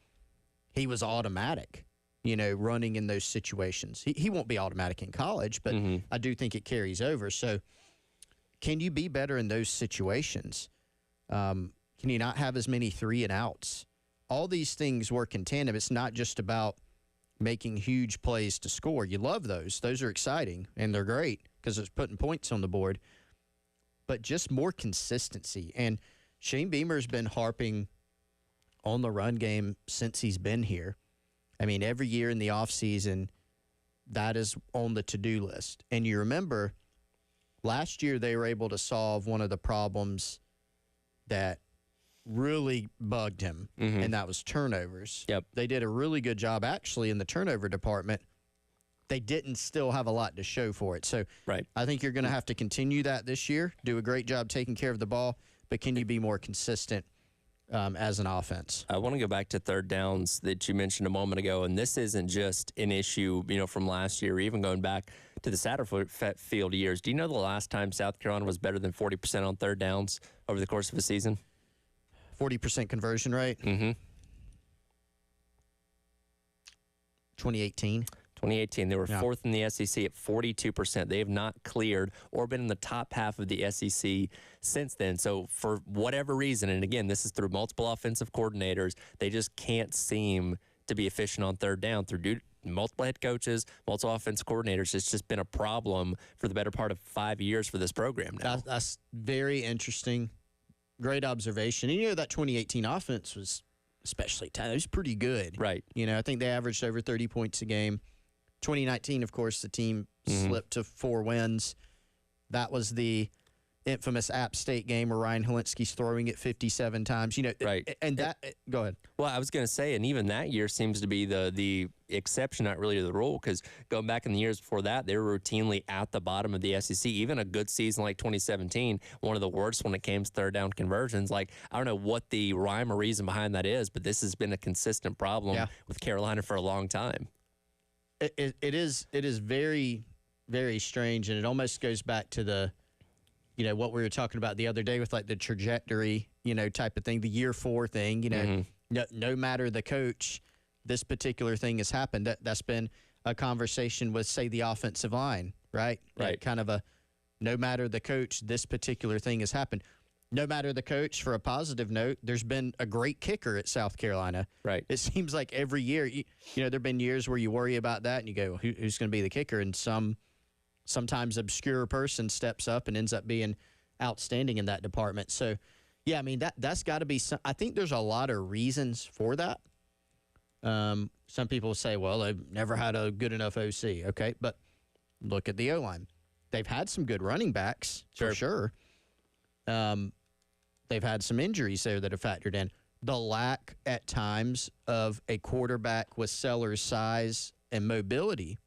He was automatic, running in those situations. He won't be automatic in college, but I do think it carries over. So can you be better in those situations? Can you not have as many 3-and-outs? All these things work in tandem. It's not just about making huge plays to score. You love those. Those are exciting, and they're great because it's putting points on the board. But just more consistency. And Shane Beamer's been harping on the run game since he's been here. I mean, every year in the offseason, that is on the to-do list. And you remember last year they were able to solve one of the problems that really bugged him, and that was turnovers. Yep. They did a really good job, actually, in the turnover department. They didn't still have a lot to show for it. So right. I think you're going to have to continue that this year, do a great job taking care of the ball, but can you be more consistent as an offense? I want to go back to third downs that you mentioned a moment ago, and this isn't just an issue, from last year, or even going back to the Satterfield years. Do you know the last time South Carolina was better than 40% on third downs over the course of a season? 40% conversion rate? 2018. 2018, they were Yeah. fourth in the SEC at 42%. They have not cleared or been in the top half of the SEC since then. So for whatever reason, and again, this is through multiple offensive coordinators, they just can't seem to be efficient on third down through multiple head coaches, multiple offensive coordinators. It's just been a problem for the better part of 5 years for this program now. That's very interesting. Great observation. And, that 2018 offense was especially tight. It was pretty good. Right. I think they averaged over 30 points a game. 2019, of course, the team slipped to 4 wins. That was the infamous App State game where Ryan Helinski's throwing it 57 times. Right. And that, go ahead. Well, I was going to say, and even that year seems to be the exception, not really the rule, because going back in the years before that, they were routinely at the bottom of the SEC. Even a good season like 2017, one of the worst when it came to third down conversions. Like, I don't know what the rhyme or reason behind that is, but this has been a consistent problem with Carolina for a long time. It is very, very strange, and it almost goes back to the what we were talking about the other day with like the trajectory, type of thing, the year 4 thing, no matter the coach, this particular thing has happened. That's been a conversation with, say, the offensive line, right? Right. Kind of a no matter the coach, this particular thing has happened. No matter the coach, for a positive note, there's been a great kicker at South Carolina. Right. It seems like every year, there have been years where you worry about that and you go, who's going to be the kicker? And sometimes obscure person steps up and ends up being outstanding in that department. So, yeah, I mean, that's got to be some. I think there's a lot of reasons for that. Some people say, well, they've never had a good enough OC. Okay, but look at the O-line. They've had some good running backs, for sure. They've had some injuries there that have factored in. The lack at times of a quarterback with Sellers' size and mobility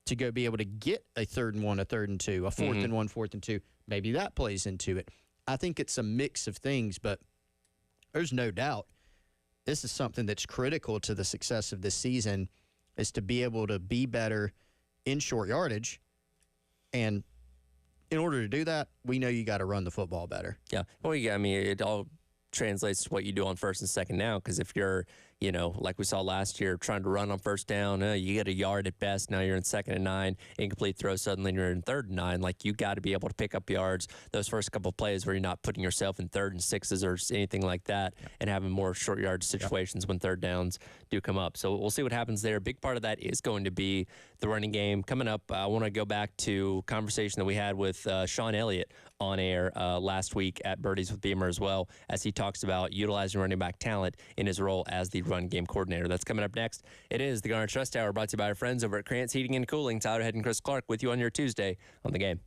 to go be able to get a 3rd and 1, a 3rd and 2, a 4th and 1, 4th and 2. Maybe that plays into it. I think it's a mix of things, but there's no doubt this is something that's critical to the success of this season, is to be able to be better in short yardage. And in order to do that, we know you got to run the football better. Yeah. Well, I mean, it all translates to what you do on first and second now, because if you're, like we saw last year, trying to run on first down, you get a yard at best. Now you're in 2nd and 9, incomplete throw, suddenly you're in 3rd and 9. Like, you got to be able to pick up yards those first couple of plays where you're not putting yourself in 3rd and 6s or anything like that, and having more short yard situations when 3rd downs do come up. So we'll see what happens there. A big part of that is going to be the running game. Coming up, I want to go back to a conversation that we had with Sean Elliott on air last week at Birdies with Beamer as well, as he talks about utilizing running back talent in his role as the run game coordinator. That's coming up next. It is the Garnet Trust Hour, brought to you by our friends over at Krantz Heating and Cooling. Tyler Head and Chris Clark with you on your Tuesday on The Game.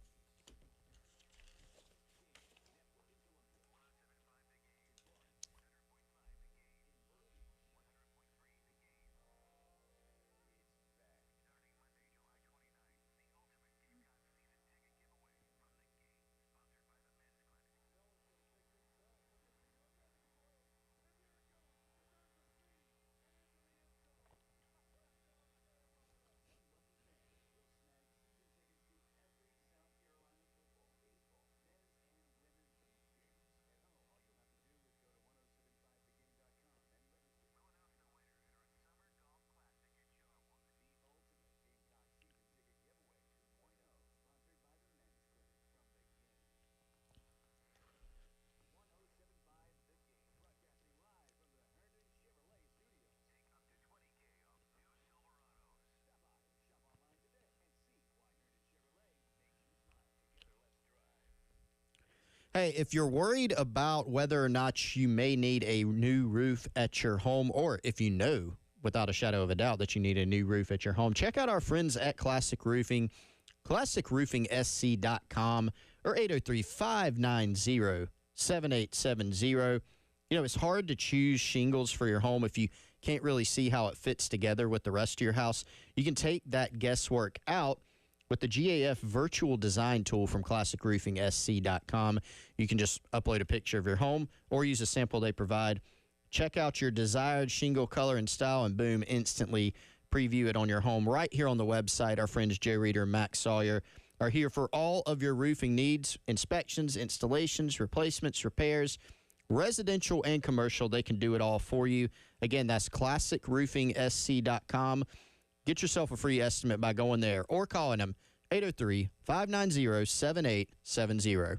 Hey, if you're worried about whether or not you may need a new roof at your home, or if you know without a shadow of a doubt that you need a new roof at your home, check out our friends at Classic Roofing, classicroofingsc.com, or 803-590-7870. It's hard to choose shingles for your home if you can't really see how it fits together with the rest of your house. You can take that guesswork out with the GAF virtual design tool from classicroofingsc.com. You can just upload a picture of your home or use a sample they provide. Check out your desired shingle color and style, and boom, instantly preview it on your home right here on the website. Our friends Joe Reeder and Max Sawyer are here for all of your roofing needs, inspections, installations, replacements, repairs, residential and commercial. They can do it all for you. Again, that's classicroofingsc.com. Get yourself a free estimate by going there or calling them 803-590-7870.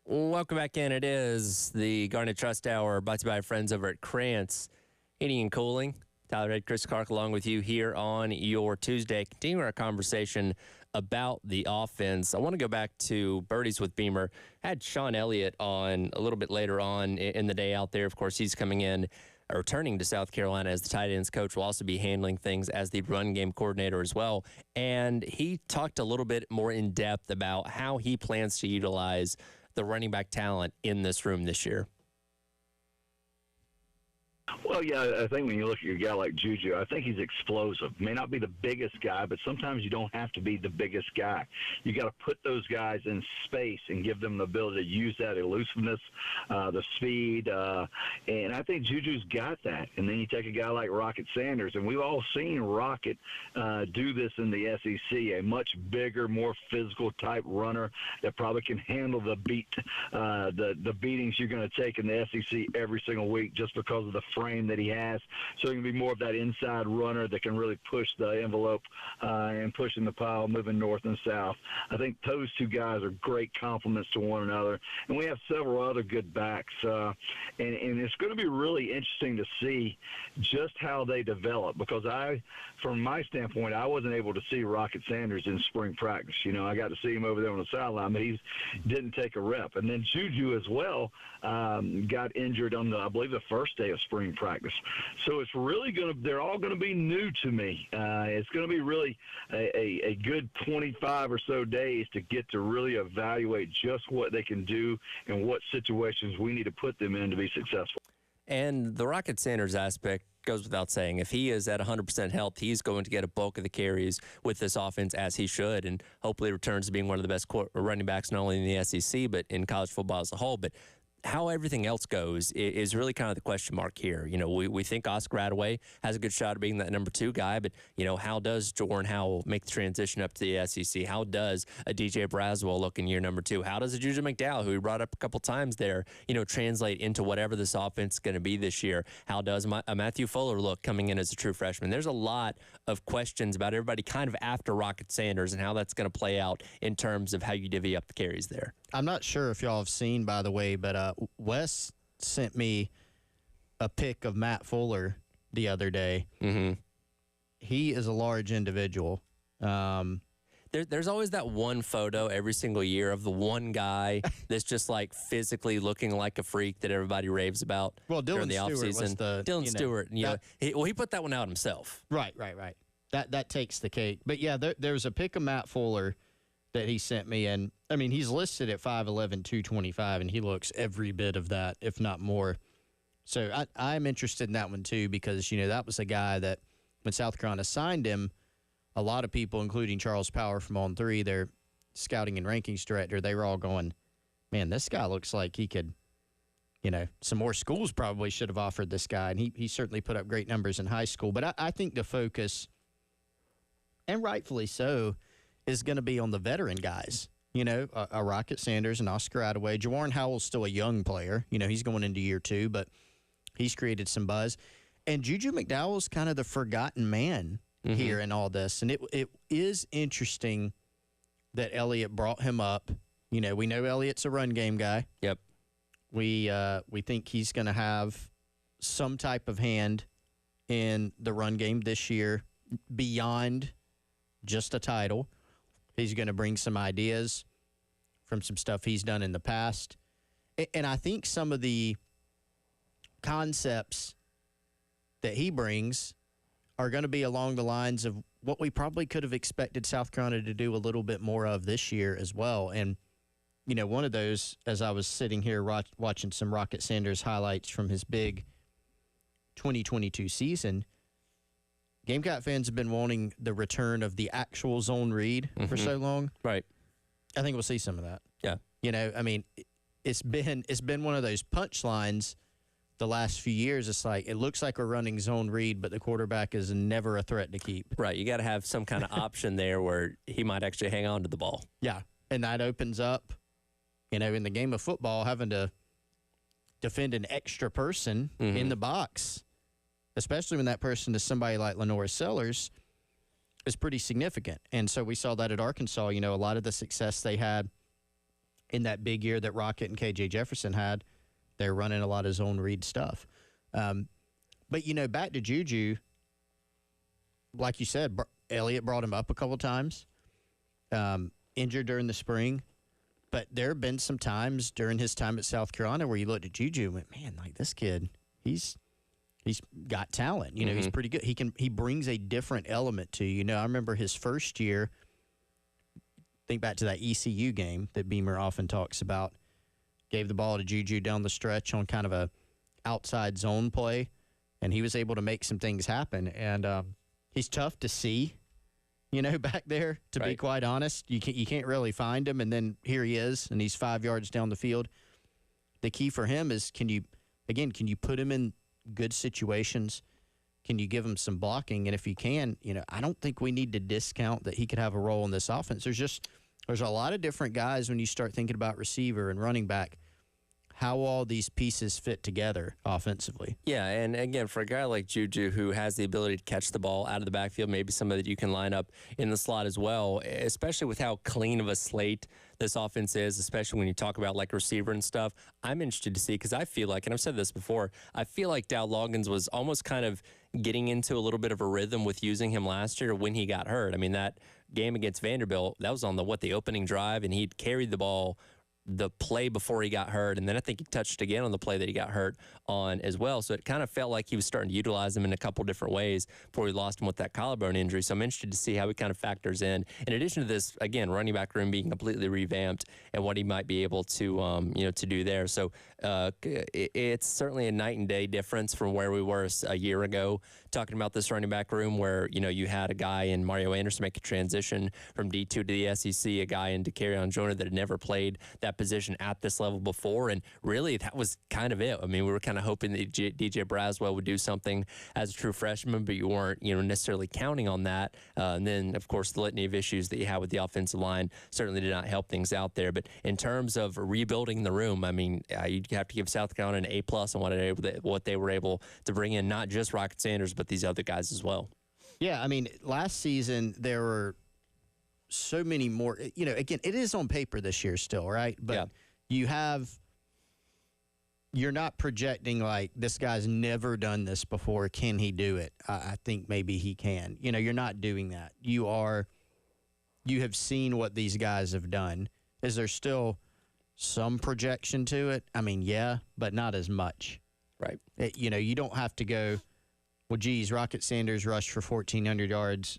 Welcome back in. It is the Garnet Trust Hour, brought to you by our friends over at Krantz Heating and Cooling. Tyler Ed, Chris Clark along with you here on your Tuesday. Continuing our conversation about the offense. I want to go back to Birdies with Beamer. Had Sean Elliott on a little bit later on in the day out there. Of course, he's coming in, returning to South Carolina as the tight ends coach. Will also be handling things as the run game coordinator as well. And he talked a little bit more in depth about how he plans to utilize the running back talent in this room this year. Well, yeah, I think when you look at a guy like Juju, I think he's explosive. May not be the biggest guy, but sometimes you don't have to be the biggest guy. You got to put those guys in space and give them the ability to use that elusiveness, the speed, and I think Juju's got that. And then you take a guy like Rocket Sanders, and we've all seen Rocket do this in the SEC, a much bigger, more physical type runner that probably can handle the beatings you're going to take in the SEC every single week just because of the frame that he has. So he can be more of that inside runner that can really push the envelope and pushing the pile, moving north and south. I think those two guys are great complements to one another. And we have several other good backs. And it's going to be really interesting to see just how they develop, because from my standpoint, I wasn't able to see Rocket Sanders in spring practice. You know, I got to see him over there on the sideline, but he didn't take a rep. And then Juju as well got injured on I believe the first day of spring spring practice. So it's really they're all going to be new to me. It's going to be really a good 25 or so days to get to really evaluate just what they can do and what situations we need to put them in to be successful. And the Rocket Sanders aspect goes without saying. If he is at 100% health, he's going to get a bulk of the carries with this offense, as he should, and hopefully returns to being one of the best running backs, not only in the SEC, but in college football as a whole. But how everything else goes is really kind of the question mark here. You know, we think Oscar Radaway has a good shot of being that number 2 guy, but, you know, how does Jordan Howell make the transition up to the SEC? How does a DJ Braswell look in year number 2? How does a Juju McDowell, who we brought up a couple times there, you know, translate into whatever this offense is going to be this year? How does a Matthew Fuller look coming in as a true freshman? There's a lot of questions about everybody kind of after Rocket Sanders and how that's going to play out in terms of how you divvy up the carries there. I'm not sure if y'all have seen, by the way, but Wes sent me a pic of Matt Fuller the other day. Mm-hmm. He is a large individual. There's always that one photo every single year of the one guy that's just like physically looking like a freak that everybody raves about. Well, during Dylan the Stewart offseason. was the Dylan Stewart. He put that one out himself. Right. That takes the cake. But yeah, there's a pic of Matt Fuller that he sent me, and I mean, he's listed at 5'11", 225, and he looks every bit of that, if not more. So I'm interested in that one too, because, you know, that was a guy that when South Carolina signed him, a lot of people, including Charles Power from On 3, their scouting and rankings director, they were all going, man, this guy looks like he could, you know, some more schools probably should have offered this guy, and he certainly put up great numbers in high school. But I think the focus, and rightfully so, is going to be on the veteran guys. You know, a Rocket Sanders and Oscar Radaway. Jawarn Howell's still a young player. You know, he's going into year 2, but he's created some buzz. And Juju McDowell's kind of the forgotten man here in all this. And it is interesting that Elliott brought him up. You know Elliott's a run game guy. Yep. We think he's going to have some type of hand in the run game this year beyond just a title. He's going to bring some ideas from some stuff he's done in the past. And I think some of the concepts that he brings are going to be along the lines of what we probably could have expected South Carolina to do a little bit more of this year as well. And, you know, one of those, as I was sitting here watching some Rocket Sanders highlights from his big 2022 season, Gamecock fans have been wanting the return of the actual zone read for so long. Right. I think we'll see some of that. Yeah. You know, I mean, it's been one of those punchlines the last few years. It's like, it looks like we're running zone read, but the quarterback is never a threat to keep. Right. You got to have some kind of option there where he might actually hang on to the ball. Yeah. And that opens up, you know, in the game of football, having to defend an extra person in the box, especially when that person is somebody like Lenora Sellers, is pretty significant. And so we saw that at Arkansas. You know, a lot of the success they had in that big year that Rocket and KJ Jefferson had, they're running a lot of zone read stuff. But, you know, back to Juju, like you said, Elliott brought him up a couple times, injured during the spring. But there have been some times during his time at South Carolina where you looked at Juju and went, man, like this kid, he's got talent. You know, he's pretty good. He brings a different element to you. You know, I remember his first year, think back to that ECU game that Beamer often talks about, gave the ball to Juju down the stretch on kind of a outside zone play, and he was able to make some things happen. And he's tough to see, you know, back there, to be quite honest. You can't really find him, and then here he is, and he's 5 yards down the field. The key for him is can you put him in good situations? Can you give him some blocking? And if you can, you know, I don't think we need to discount that he could have a role in this offense. There's a lot of different guys when you start thinking about receiver and running back, how all these pieces fit together offensively. Yeah, and again, for a guy like Juju who has the ability to catch the ball out of the backfield, maybe somebody that you can line up in the slot as well, especially with how clean of a slate this offense is, especially when you talk about like receiver and stuff. I'm interested to see, because I feel like, and I've said this before, I feel like Dow Loggins was almost kind of getting into a little bit of a rhythm with using him last year when he got hurt. I mean, that game against Vanderbilt, that was on the opening drive, and he'd carried the ball the play before he got hurt, and then I think he touched again on the play that he got hurt on as well. So it kind of felt like he was starting to utilize him in a couple different ways before he lost him with that collarbone injury. So I'm interested to see how he kind of factors in addition to this, again, running back room being completely revamped and what he might be able to, to do there. So it's certainly a night and day difference from where we were a year ago, talking about this running back room where, you had a guy in Mario Anderson make a transition from D2 to the SEC, a guy in Dakereon Joyner that had never played that position at this level before. And really, that was kind of it. I mean, we were kind of hoping that DJ Braswell would do something as a true freshman, but you weren't, necessarily counting on that. And then, of course, the litany of issues that you had with the offensive line certainly did not help things out there. But in terms of rebuilding the room, I mean, you'd have to give South Carolina an A+ on what they were able to bring in, not just Rocket Sanders, but these other guys as well. Yeah, I mean, last season there were so many more. Again, it is on paper this year still, right? But you're not projecting like this guy's never done this before. Can he do it? I think maybe he can. You're not doing that. You have seen what these guys have done. Is there still some projection to it? I mean, yeah, but not as much. Right. You don't have to go, well, geez, Rocket Sanders rushed for 1,400 yards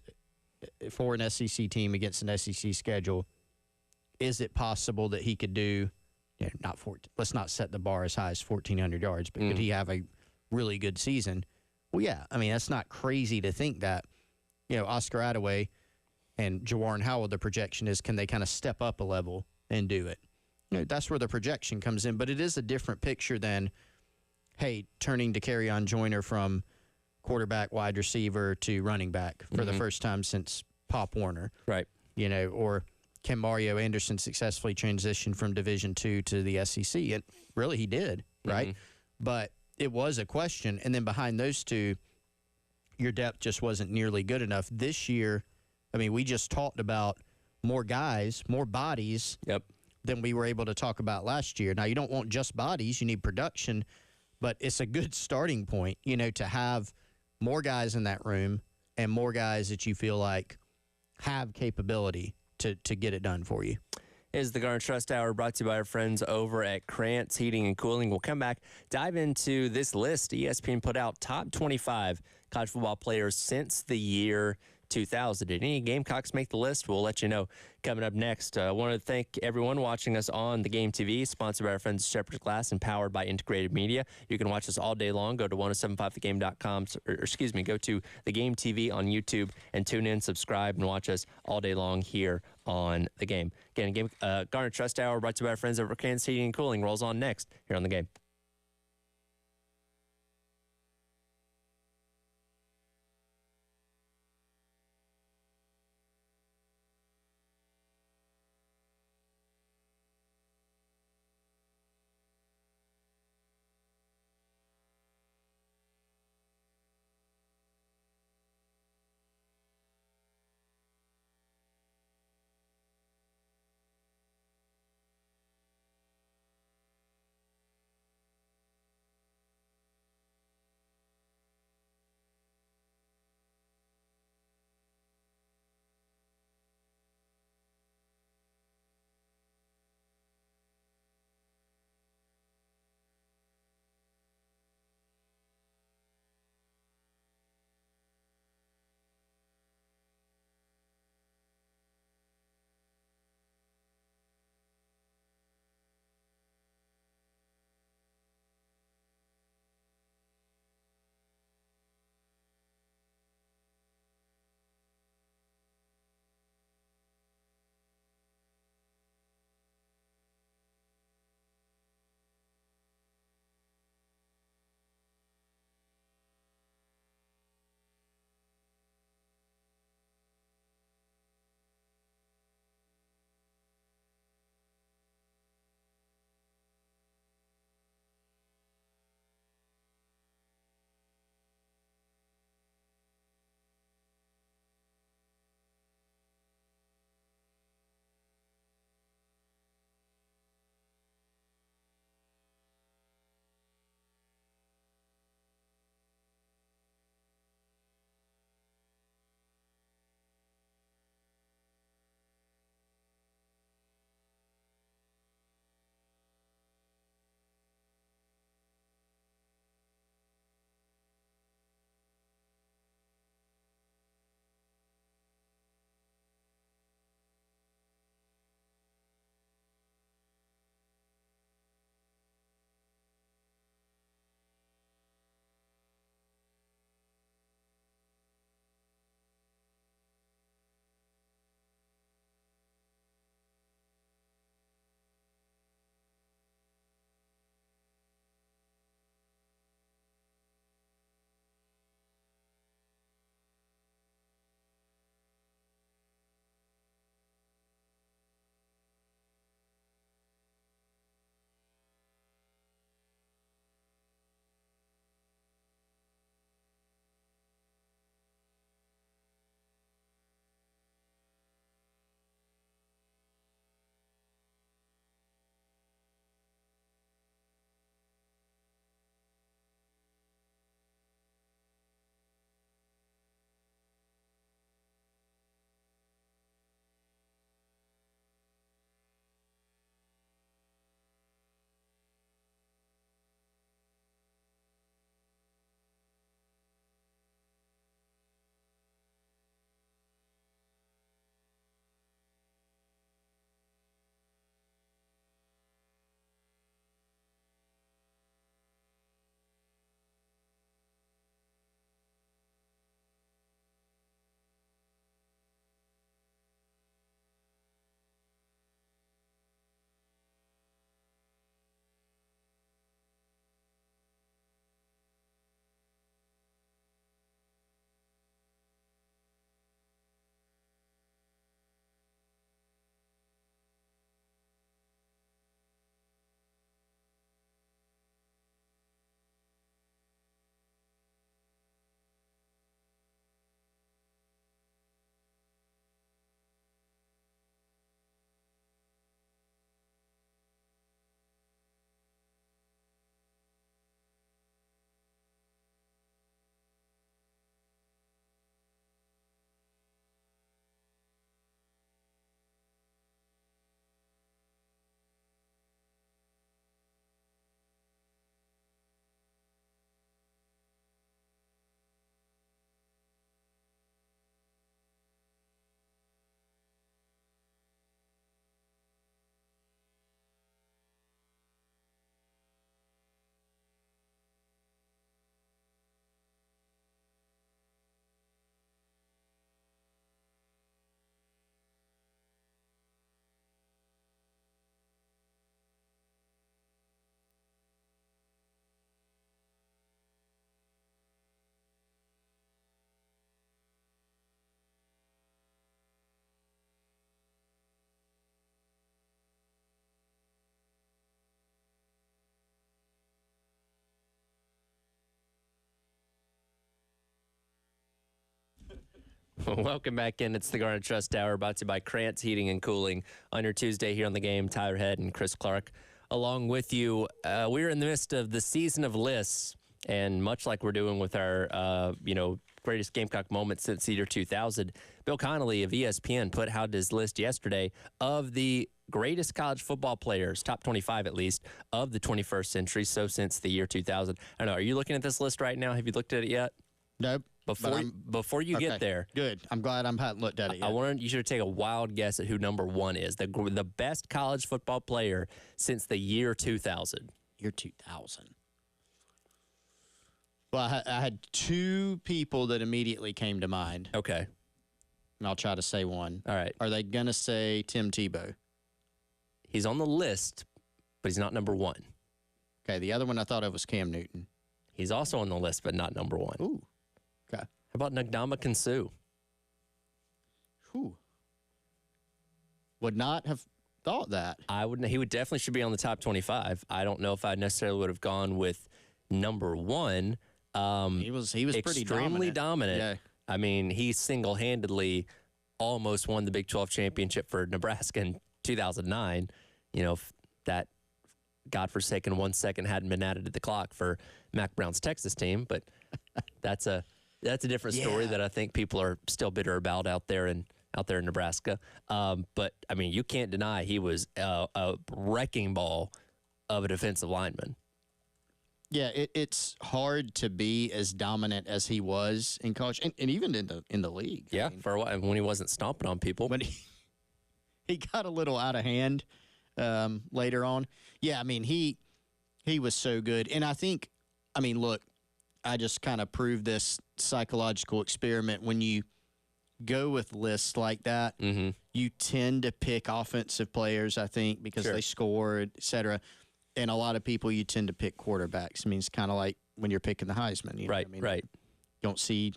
for an SEC team against an SEC schedule. Is it possible that he could do, not 14, let's not set the bar as high as 1,400 yards, but could he have a really good season? Well, yeah. I mean, that's not crazy to think that. Oscar Attaway and Jawarn Howell, the projection is, can they kind of step up a level and do it? That's where the projection comes in, but it is a different picture than, hey, turning Dakereon Joyner from quarterback, wide receiver to running back for the first time since Pop Warner. Right. Or can Mario Anderson successfully transition from Division II to the SEC? And really, he did, right? But it was a question. And then behind those two, your depth just wasn't nearly good enough. This year, I mean, we just talked about more guys, more bodies than we were able to talk about last year. Now, you don't want just bodies. You need production. But it's a good starting point, to have more guys in that room and more guys that you feel like have capability to get it done for you. Is the Garnet Trust Hour brought to you by our friends over at Krantz Heating and Cooling. We'll come back, dive into this list ESPN put out, top 25 college football players since the year 2000. Did any Gamecocks make the list? We'll let you know coming up next. I want to thank everyone watching us on The Game TV, sponsored by our friends at Shepherd's Glass and powered by Integrated Media. You can watch us all day long. Go to 1075thegame.com, go to The Game TV on YouTube and tune in, subscribe, and watch us all day long here on The Game. Again, Garnet Trust Hour brought to you by our friends over at Kansas Heating and Cooling rolls on next here on The Game. Welcome back in. It's the Garnet Trust Hour, brought to you by Krantz Heating and Cooling. On your Tuesday here on the game, Tyler Head and Chris Clark along with you. We're in the midst of the season of lists, and much like we're doing with our, greatest Gamecock moments since the year 2000, Bill Connolly of ESPN put out his list yesterday of the greatest college football players, top 25 at least, of the 21st century, so since the year 2000. I don't know, are you looking at this list right now? Have you looked at it yet? Nope. Before you get there. Good. I'm glad I haven't looked at it yet. I wanted you should take a wild guess at who number one is. The best college football player since the year 2000. Year 2000. Well, I had two people that immediately came to mind, Okay. and I'll try to say one. All right. Are they going to say Tim Tebow? He's on the list, but he's not number one. Okay, the other one I thought of was Cam Newton. He's also on the list, but not number one. Ooh. Okay. How about Ndamukong Suh? Whew. Would not have thought that. He would definitely should be on the top 25. I don't know if I necessarily would have gone with number one. He was pretty extremely dominant. Yeah. I mean, he single-handedly almost won the Big 12 championship for Nebraska in 2009. You know, if that godforsaken 1 second hadn't been added to the clock for Mac Brown's Texas team, but that's a different story that I think people are still bitter about out there in Nebraska. But I mean, you can't deny he was a wrecking ball of a defensive lineman. Yeah, it's hard to be as dominant as he was in college, and even in the league. Yeah, for a while when he wasn't stomping on people. When he got a little out of hand later on. Yeah, I mean he was so good, and look, I just kind of proved this psychological experiment. When you go with lists like that, you tend to pick offensive players, I think, because they scored, et cetera. And a lot of people, you tend to pick quarterbacks. I mean, it's kind of like when you're picking the Heisman. You know what I mean? Right. You don't see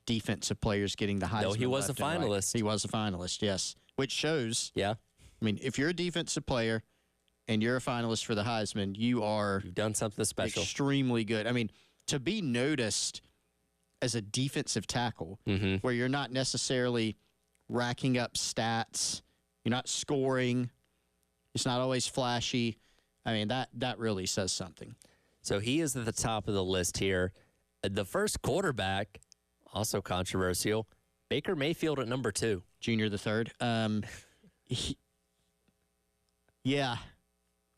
defensive players getting the Heisman. No, he was a left and right. finalist. He was a finalist, yes. Which shows, Yeah, I mean, if you're a defensive player and you're a finalist for the Heisman, you've done something special. Extremely good. I mean, to be noticed as a defensive tackle, where you're not necessarily racking up stats, you're not scoring, it's not always flashy. I mean, that really says something. So he is at the top of the list here. The first quarterback, also controversial, Baker Mayfield at number 2. Junior the third. Yeah.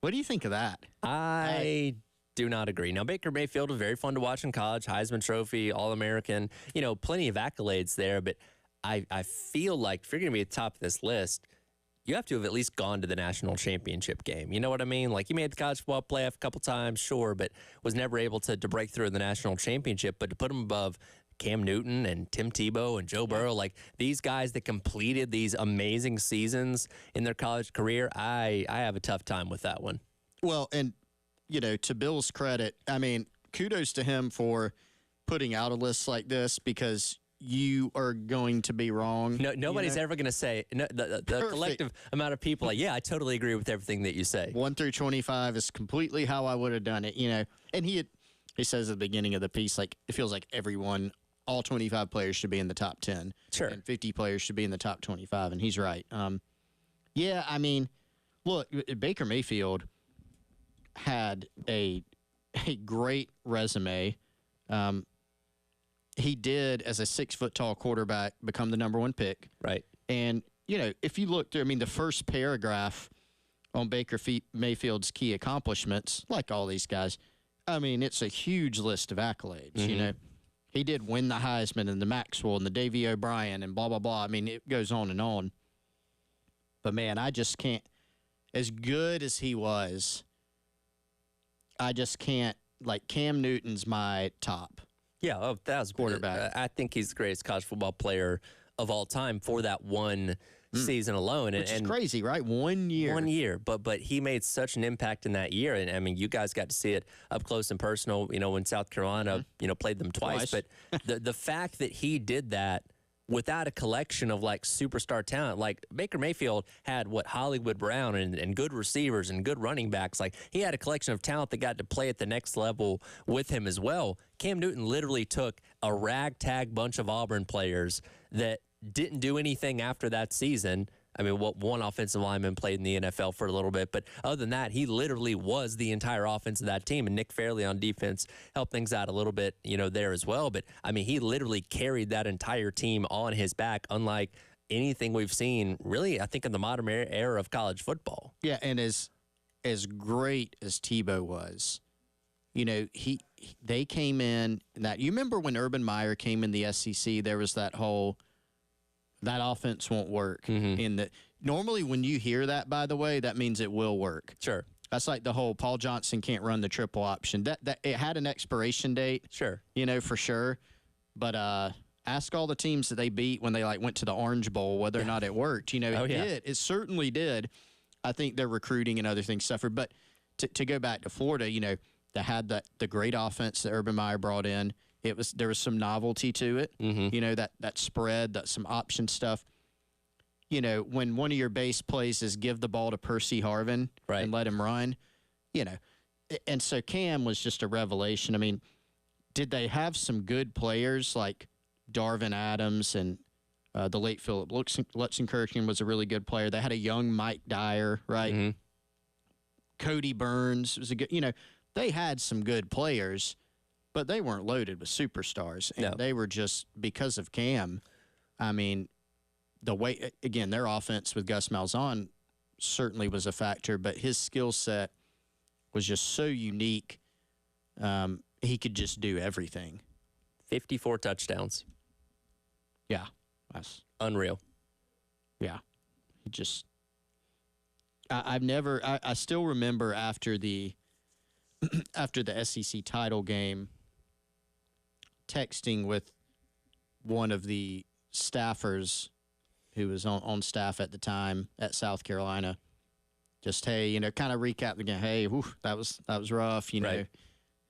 What do you think of that? I do not agree. Now, Baker Mayfield was very fun to watch in college, Heisman Trophy, All-American, plenty of accolades there, but I feel like if you're going to be at the top of this list, you have to have at least gone to the national championship game. You know what I mean? Like, you made the college football playoff a couple times, sure, but was never able to break through in the national championship. But to put him above Cam Newton and Tim Tebow and Joe Burrow, like these guys that completed these amazing seasons in their college career, I have a tough time with that one. Well, and, to Bill's credit, I mean, kudos to him for putting out a list like this, because you are going to be wrong. No, nobody's ever going to say, the collective amount of people, like, yeah, I totally agree with everything that you say. 1 through 25 is completely how I would have done it, And he says at the beginning of the piece, like, it feels like all 25 players should be in the top 10. Sure. And 50 players should be in the top 25, and he's right. Yeah, I mean, look, Baker Mayfield had a great resume. He did, as a 6-foot-tall quarterback, become the number 1 pick. Right. And, if you look through, the first paragraph on Baker Mayfield's key accomplishments, like all these guys, it's a huge list of accolades, He did win the Heisman and the Maxwell and the Davy O'Brien and blah, blah, blah. It goes on and on. But, man, I just can't. As good as he was, I just can't. Like, Cam Newton's my top. Yeah, that was quarterback. I think he's the greatest college football player of all time for that one season alone. Which is crazy, right? 1 year. 1 year, but he made such an impact in that year. And, you guys got to see it up close and personal, when South Carolina, played them twice. But the fact that he did that without a collection of, like, superstar talent. Like, Baker Mayfield had, Hollywood Brown and good receivers and good running backs. Like, he had a collection of talent that got to play at the next level with him as well. Cam Newton literally took a ragtag bunch of Auburn players that didn't do anything after that season. I mean, one offensive lineman played in the NFL for a little bit, but other than that, he literally was the entire offense of that team. And Nick Fairley on defense helped things out a little bit, there as well. But I mean, he literally carried that entire team on his back, unlike anything we've seen, really, I think, in the modern era of college football. Yeah, and as great as Tebow was, they came in that. You remember when Urban Meyer came in the SEC? There was that whole that offense won't work. Normally when you hear that, by the way, that means it will work. Sure. That's like the whole Paul Johnson can't run the triple option. That it had an expiration date. Sure. For sure. But ask all the teams that they beat when they went to the Orange Bowl whether or not it worked. It did. It certainly did. I think their recruiting and other things suffered. But to go back to Florida, they had the great offense that Urban Meyer brought in. There was some novelty to it. That spread, some option stuff. When one of your base plays is give the ball to Percy Harvin and let him run, and so Cam was just a revelation. I mean, did they have some good players like Darvin Adams and the late Philip Lutzenkirchen was a really good player. They had a young Mike Dyer, right? Mm-hmm. Cody Burns was a good, they had some good players, but they weren't loaded with superstars. And they were just, because of Cam, I mean, the way, again, their offense with Gus Malzahn certainly was a factor, but his skill set was just so unique. He could just do everything. 54 touchdowns. Yeah. That's unreal. Yeah. He just, I still remember after the SEC title game, texting with one of the staffers who was on staff at the time at South Carolina. Just, hey, kind of recap the game. Hey, whew, that was rough, Right.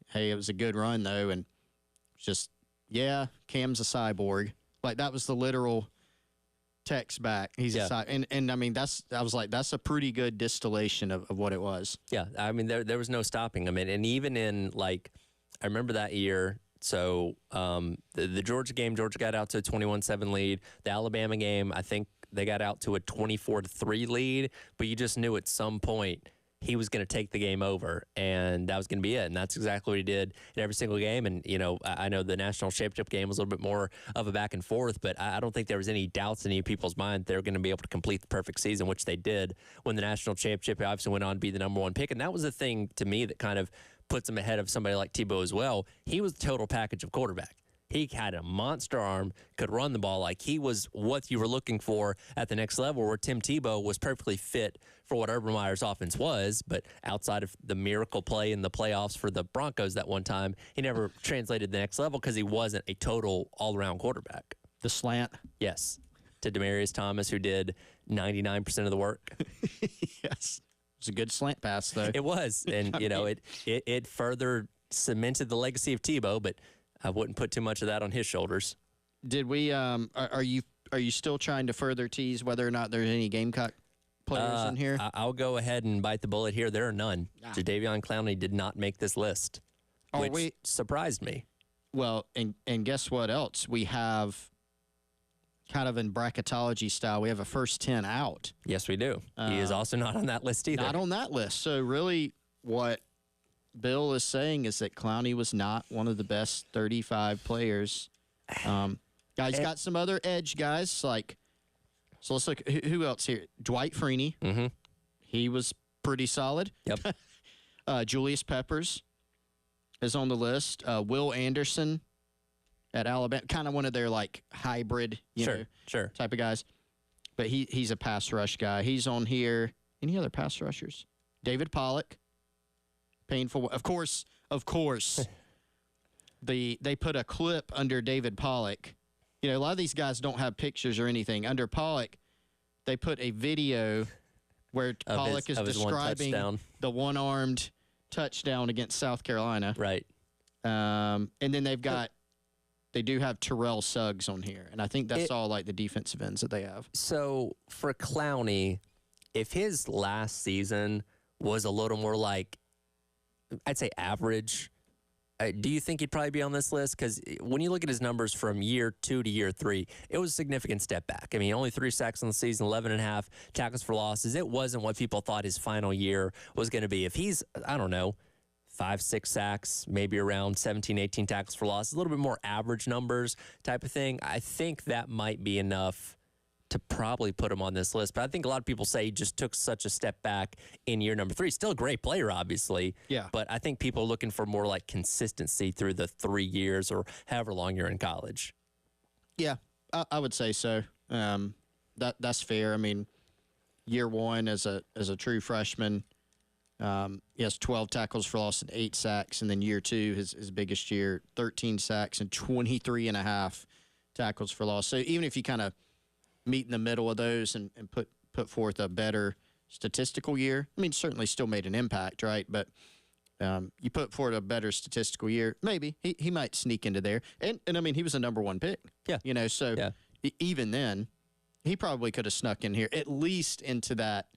Hey, it was a good run though, and just, yeah, Cam's a cyborg. Like, that was the literal text back. He's a cyborg. And I mean, I was like, that's a pretty good distillation of what it was. Yeah, I mean, there was no stopping him. And even in, I remember that year, so the Georgia game, Georgia got out to a 21-7 lead. The Alabama game, I think they got out to a 24-3 lead, but you just knew at some point he was going to take the game over, and that was going to be it. And that's exactly what he did in every single game. And, I know the national championship game was a little bit more of a back and forth, but I don't think there was any doubts in any people's mind they were going to be able to complete the perfect season, which they did when the national championship. He obviously went on to be the number one pick. And that was the thing to me that kind of puts him ahead of somebody like Tebow as well. He was the total package of quarterback. He had a monster arm, could run the ball. Like, he was what you were looking for at the next level, where Tim Tebow was perfectly fit for what Urban Meyer's offense was. But outside of the miracle play in the playoffs for the Broncos that one time, he never translated the next level because he wasn't a total all-around quarterback. The slant? Yes. To Demaryius Thomas, who did 99% of the work. Yes. It was a good slant pass, though. It was. And, it further cemented the legacy of Tebow, but I wouldn't put too much of that on his shoulders. Did we? Are you still trying to further tease whether or not there's any Gamecock players in here? I'll go ahead and bite the bullet here. There are none. Jadeveon Clowney did not make this list, which surprised me. Well, and guess what else? We have, kind of in bracketology style, we have a first 10 out. Yes, we do. He is also not on that list either. Not on that list. So really, what Bill is saying is that Clowney was not one of the best 35 players. Guys, got some other edge guys. So let's look. Who else here? Dwight Freeney. Mm-hmm. He was pretty solid. Yep. Julius Peppers is on the list. Will Anderson at Alabama, kind of one of their hybrid, sure type of guys. But he's a pass rush guy. He's on here. Any other pass rushers? David Pollock. Painful. Of course. They put a clip under David Pollock. A lot of these guys don't have pictures or anything. Under Pollock, they put a video where Pollock is describing the one-armed touchdown against South Carolina. Right. And then they do have Terrell Suggs on here. And I think that's all the defensive ends that they have. So for Clowney, if his last season was a little more I'd say average, Do you think he'd probably be on this list? Because when you look at his numbers from year 2 to year 3, it was a significant step back. I mean, only 3 sacks on the season, 11 and a half tackles for losses. It wasn't what people thought his final year was going to be. If he's, I don't know, 5, 6 sacks, maybe around 17, 18 tackles for losses, a little bit more average numbers type of thing, I think that might be enough to probably put him on this list. But I think a lot of people say he just took such a step back in year number 3. Still a great player, obviously. Yeah. But I think people are looking for more like consistency through the 3 years or however long you're in college. Yeah, I would say so. That's fair. I mean, year 1 as a true freshman, he has 12 tackles for loss and 8 sacks. And then year 2, his biggest year, 13 sacks and 23 and a half tackles for loss. So even if you kind of meet in the middle of those and put forth a better statistical year, I mean, certainly still made an impact, right? But you put forward a better statistical year, maybe he might sneak into there. And I mean, he was a number 1 pick. Yeah. You know, so even then, he probably could have snuck in here, at least into that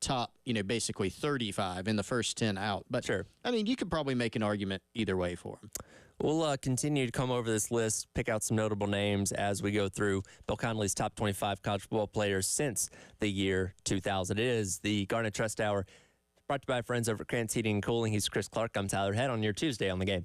top, basically 35 in the first 10 out. But sure. I mean, you could probably make an argument either way for him. We'll continue to come over this list, pick out some notable names as we go through Bill Connolly's top 25 college football players since the year 2000. It is the Garnet Trust Hour, brought to you by friends over at Krantz Heating and Cooling. He's Chris Clark. I'm Tyler Head on your Tuesday on the Game.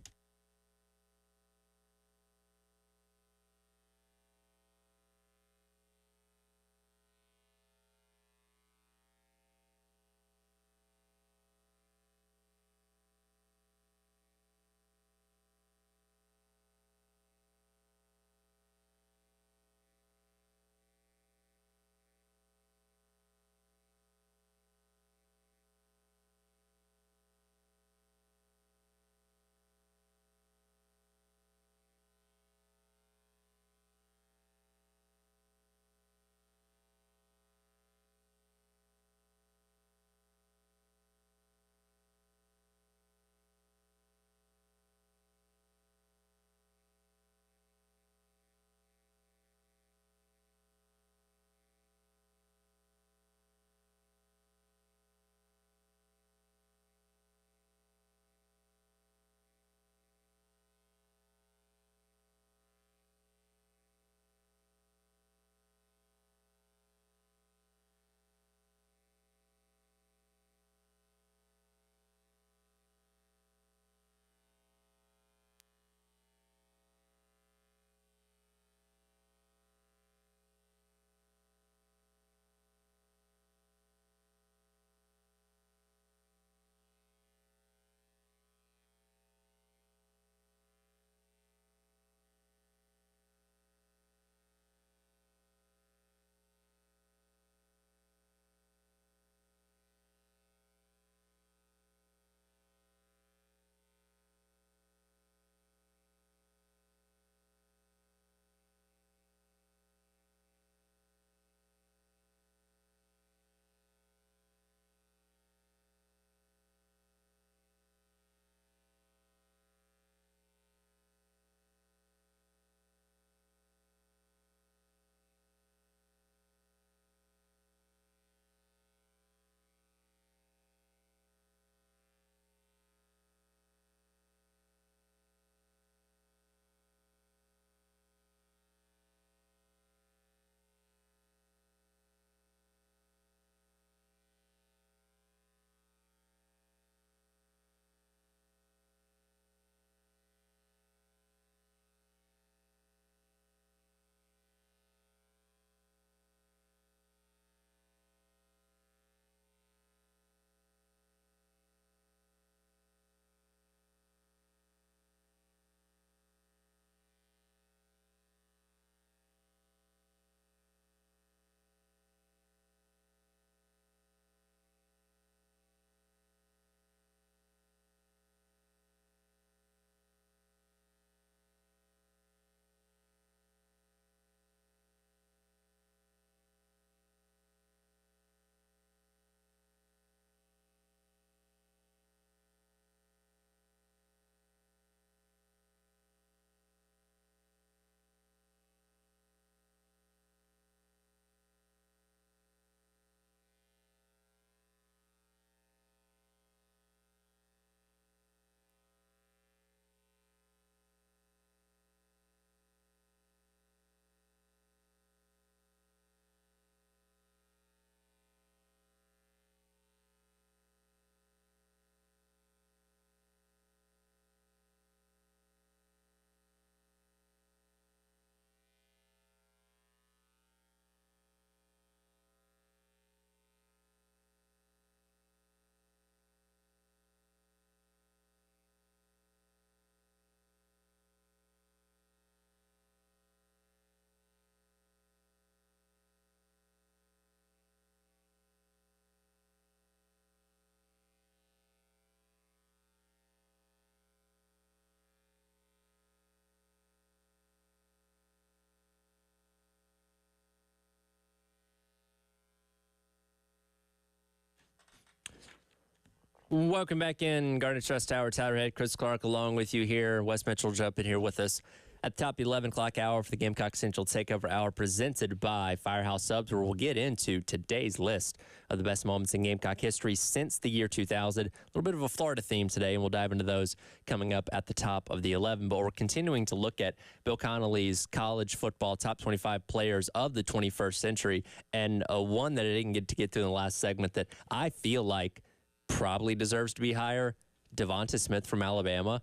Welcome back in, Garnet Trust Tower, Tyler Head, Chris Clark along with you here. Wes Mitchell jumping here with us at the top of the 11 o'clock hour for the Gamecock Central Takeover Hour presented by Firehouse Subs, where we'll get into today's list of the best moments in Gamecock history since the year 2000. A little bit of a Florida theme today, and we'll dive into those coming up at the top of the 11. But we're continuing to look at Bill Connolly's college football top 25 players of the 21st century, and one that I didn't get to in the last segment that I feel like probably deserves to be higher, Devonta Smith from Alabama,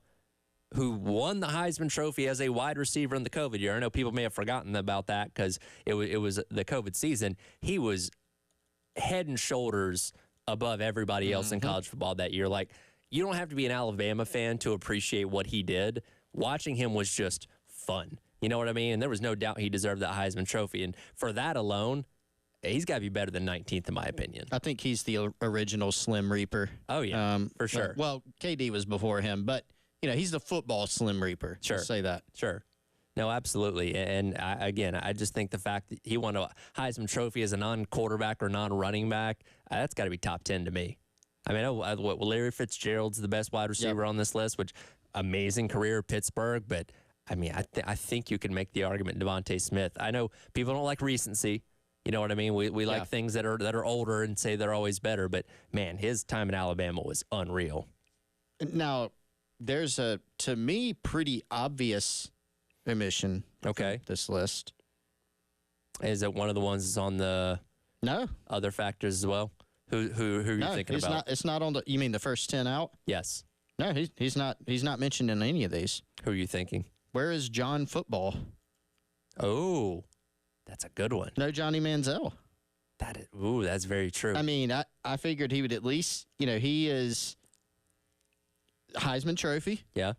who won the Heisman Trophy as a wide receiver in the COVID year. I know people may have forgotten about that because it was the COVID season. He was head and shoulders above everybody else in college football that year. Like, you don't have to be an Alabama fan to appreciate what he did. Watching him was just fun. You know what I mean? And there was no doubt he deserved that Heisman Trophy. And for that alone, he's got to be better than 19th, in my opinion. I think he's the original Slim Reaper. Oh, yeah, for sure. Well, KD was before him, but, he's the football Slim Reaper. Sure. I'll say that. Sure. No, absolutely. And I just think the fact that he won a Heisman Trophy as a non-quarterback or non-running back, that's got to be top 10 to me. I mean, Larry Fitzgerald's the best wide receiver on this list, which amazing career at Pittsburgh, but I mean, I think you can make the argument Devontae Smith. I know people don't like recency. You know what I mean? We like things that are older and say they're always better, but man, his time in Alabama was unreal. Now, there's a, to me, pretty obvious omission. Okay. This list. Is it one of the ones that's on the other factors as well? Who are you thinking about? Not, it's not on the. You mean the first 10 out? Yes. No, he's not mentioned in any of these. Who are you thinking? Where is John Football? Oh, that's a good one. No Johnny Manziel. That's very true. I mean, I figured he would at least, he is Heisman Trophy. Yeah.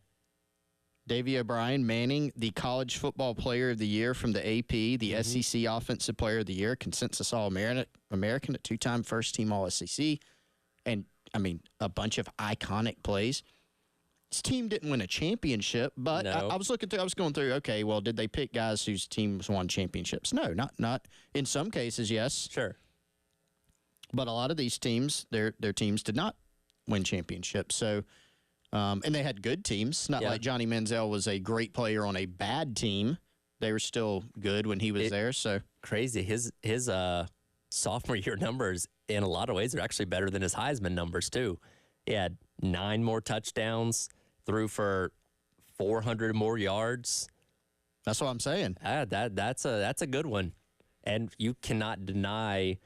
Davey O'Brien, Manning, the College Football Player of the Year from the AP, the SEC Offensive Player of the Year, consensus All-American, a two-time first-team All-SEC, and, I mean, a bunch of iconic plays. His team didn't win a championship, but No. I was going through, okay, well, did they pick guys whose teams won championships? No, not in some cases, yes. Sure. But a lot of these teams, their teams did not win championships. So, and they had good teams. Not like Johnny Manziel was a great player on a bad team. They were still good when he was there. So crazy. His sophomore year numbers, in a lot of ways, are actually better than his Heisman numbers too. He had 9 more touchdowns, threw for 400 more yards. That's what I'm saying. That's a good one, and you cannot deny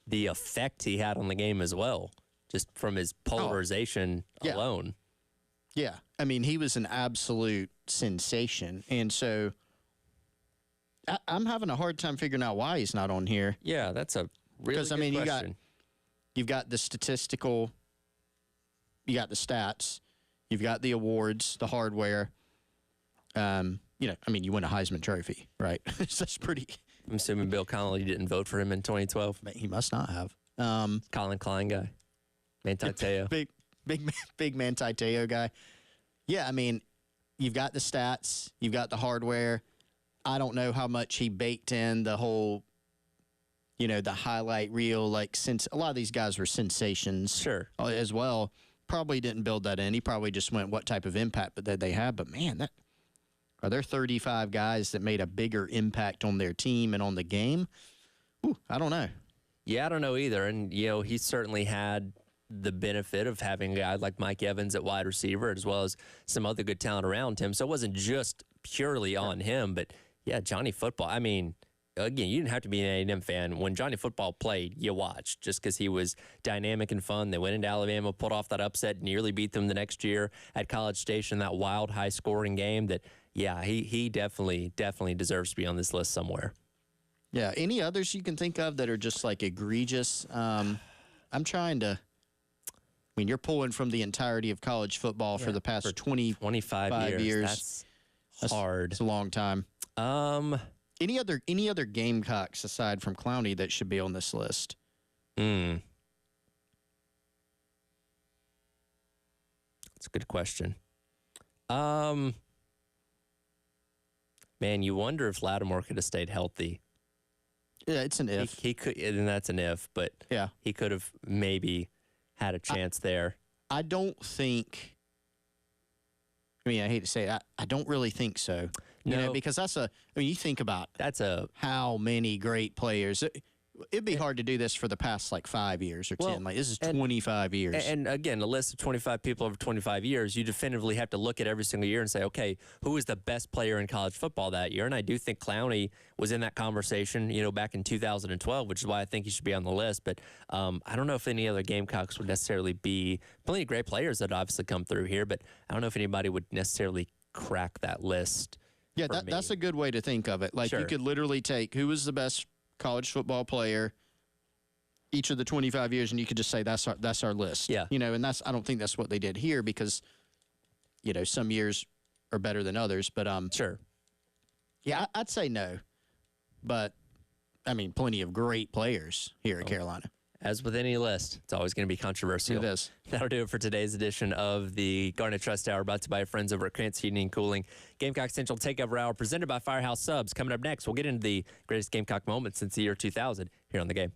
the effect he had on the game as well, just from his polarization alone. Yeah. I mean, he was an absolute sensation. And so I'm having a hard time figuring out why he's not on here. Yeah, that's a really good question. You've got the statistical, you got the stats, you've got the awards, the hardware. You win a Heisman Trophy, right? That's pretty. I'm assuming Bill Connolly didn't vote for him in 2012. He must not have. Colin Klein guy. Manti Te'o. Big Manti Te'o guy. Yeah, I mean, you've got the stats, you've got the hardware. I don't know how much he baked in the whole, the highlight reel. Like, since a lot of these guys were sensations, Sure, as well. Probably didn't build that in. He probably just went, what type of impact that they had. But man, are there 35 guys that made a bigger impact on their team and on the game? Ooh, I don't know. Yeah, I don't know either. And he certainly had the benefit of having a guy like Mike Evans at wide receiver, as well as some other good talent around him. So it wasn't just purely on him, but yeah, Johnny Football. I mean, again, you didn't have to be an A&M fan. When Johnny Football played, you watched just because he was dynamic and fun. They went into Alabama, pulled off that upset, nearly beat them the next year at College Station, that wild, high-scoring game that, yeah, he definitely deserves to be on this list somewhere. Yeah, any others you can think of that are just like egregious? I'm trying to. I mean, you're pulling from the entirety of college football for the past 25 years. That's hard. It's a long time. Any other Gamecocks aside from Clowney that should be on this list? That's a good question. Man, you wonder if Lattimore could have stayed healthy. Yeah, it's an if. He could, and that's an if, but yeah, he could have maybe had a chance there. I don't think. I mean, I hate to say it, I don't really think so. You know, No. because you think about That's a how many great players. It'd be hard to do this for the past like 5 years or 10. Well, Like this is and- 25 years. And again, a list of 25 people over 25 years, you definitively have to look at every single year and say, okay, who was the best player in college football that year? And I do think Clowney was in that conversation, back in 2012, which is why I think he should be on the list. But I don't know if any other Gamecocks would necessarily be plenty of great players that obviously come through here, but I don't know if anybody would necessarily crack that list. Yeah, for me. that's a good way to think of it. Like you Sure. could literally take who was the best college football player each of the 25 years, and you could just say that's our list. Yeah. And I don't think that's what they did here because, some years are better than others. But Sure. yeah, I'd say no. But I mean, plenty of great players here at Carolina. As with any list, it's always going to be controversial. It is. That'll do it for today's edition of the Garnet Trust Hour, brought to you by our friends over at Krantz Heating and Cooling. Gamecock Central Takeover Hour, presented by Firehouse Subs. Coming up next, we'll get into the greatest Gamecock moments since the year 2000 here on The Game.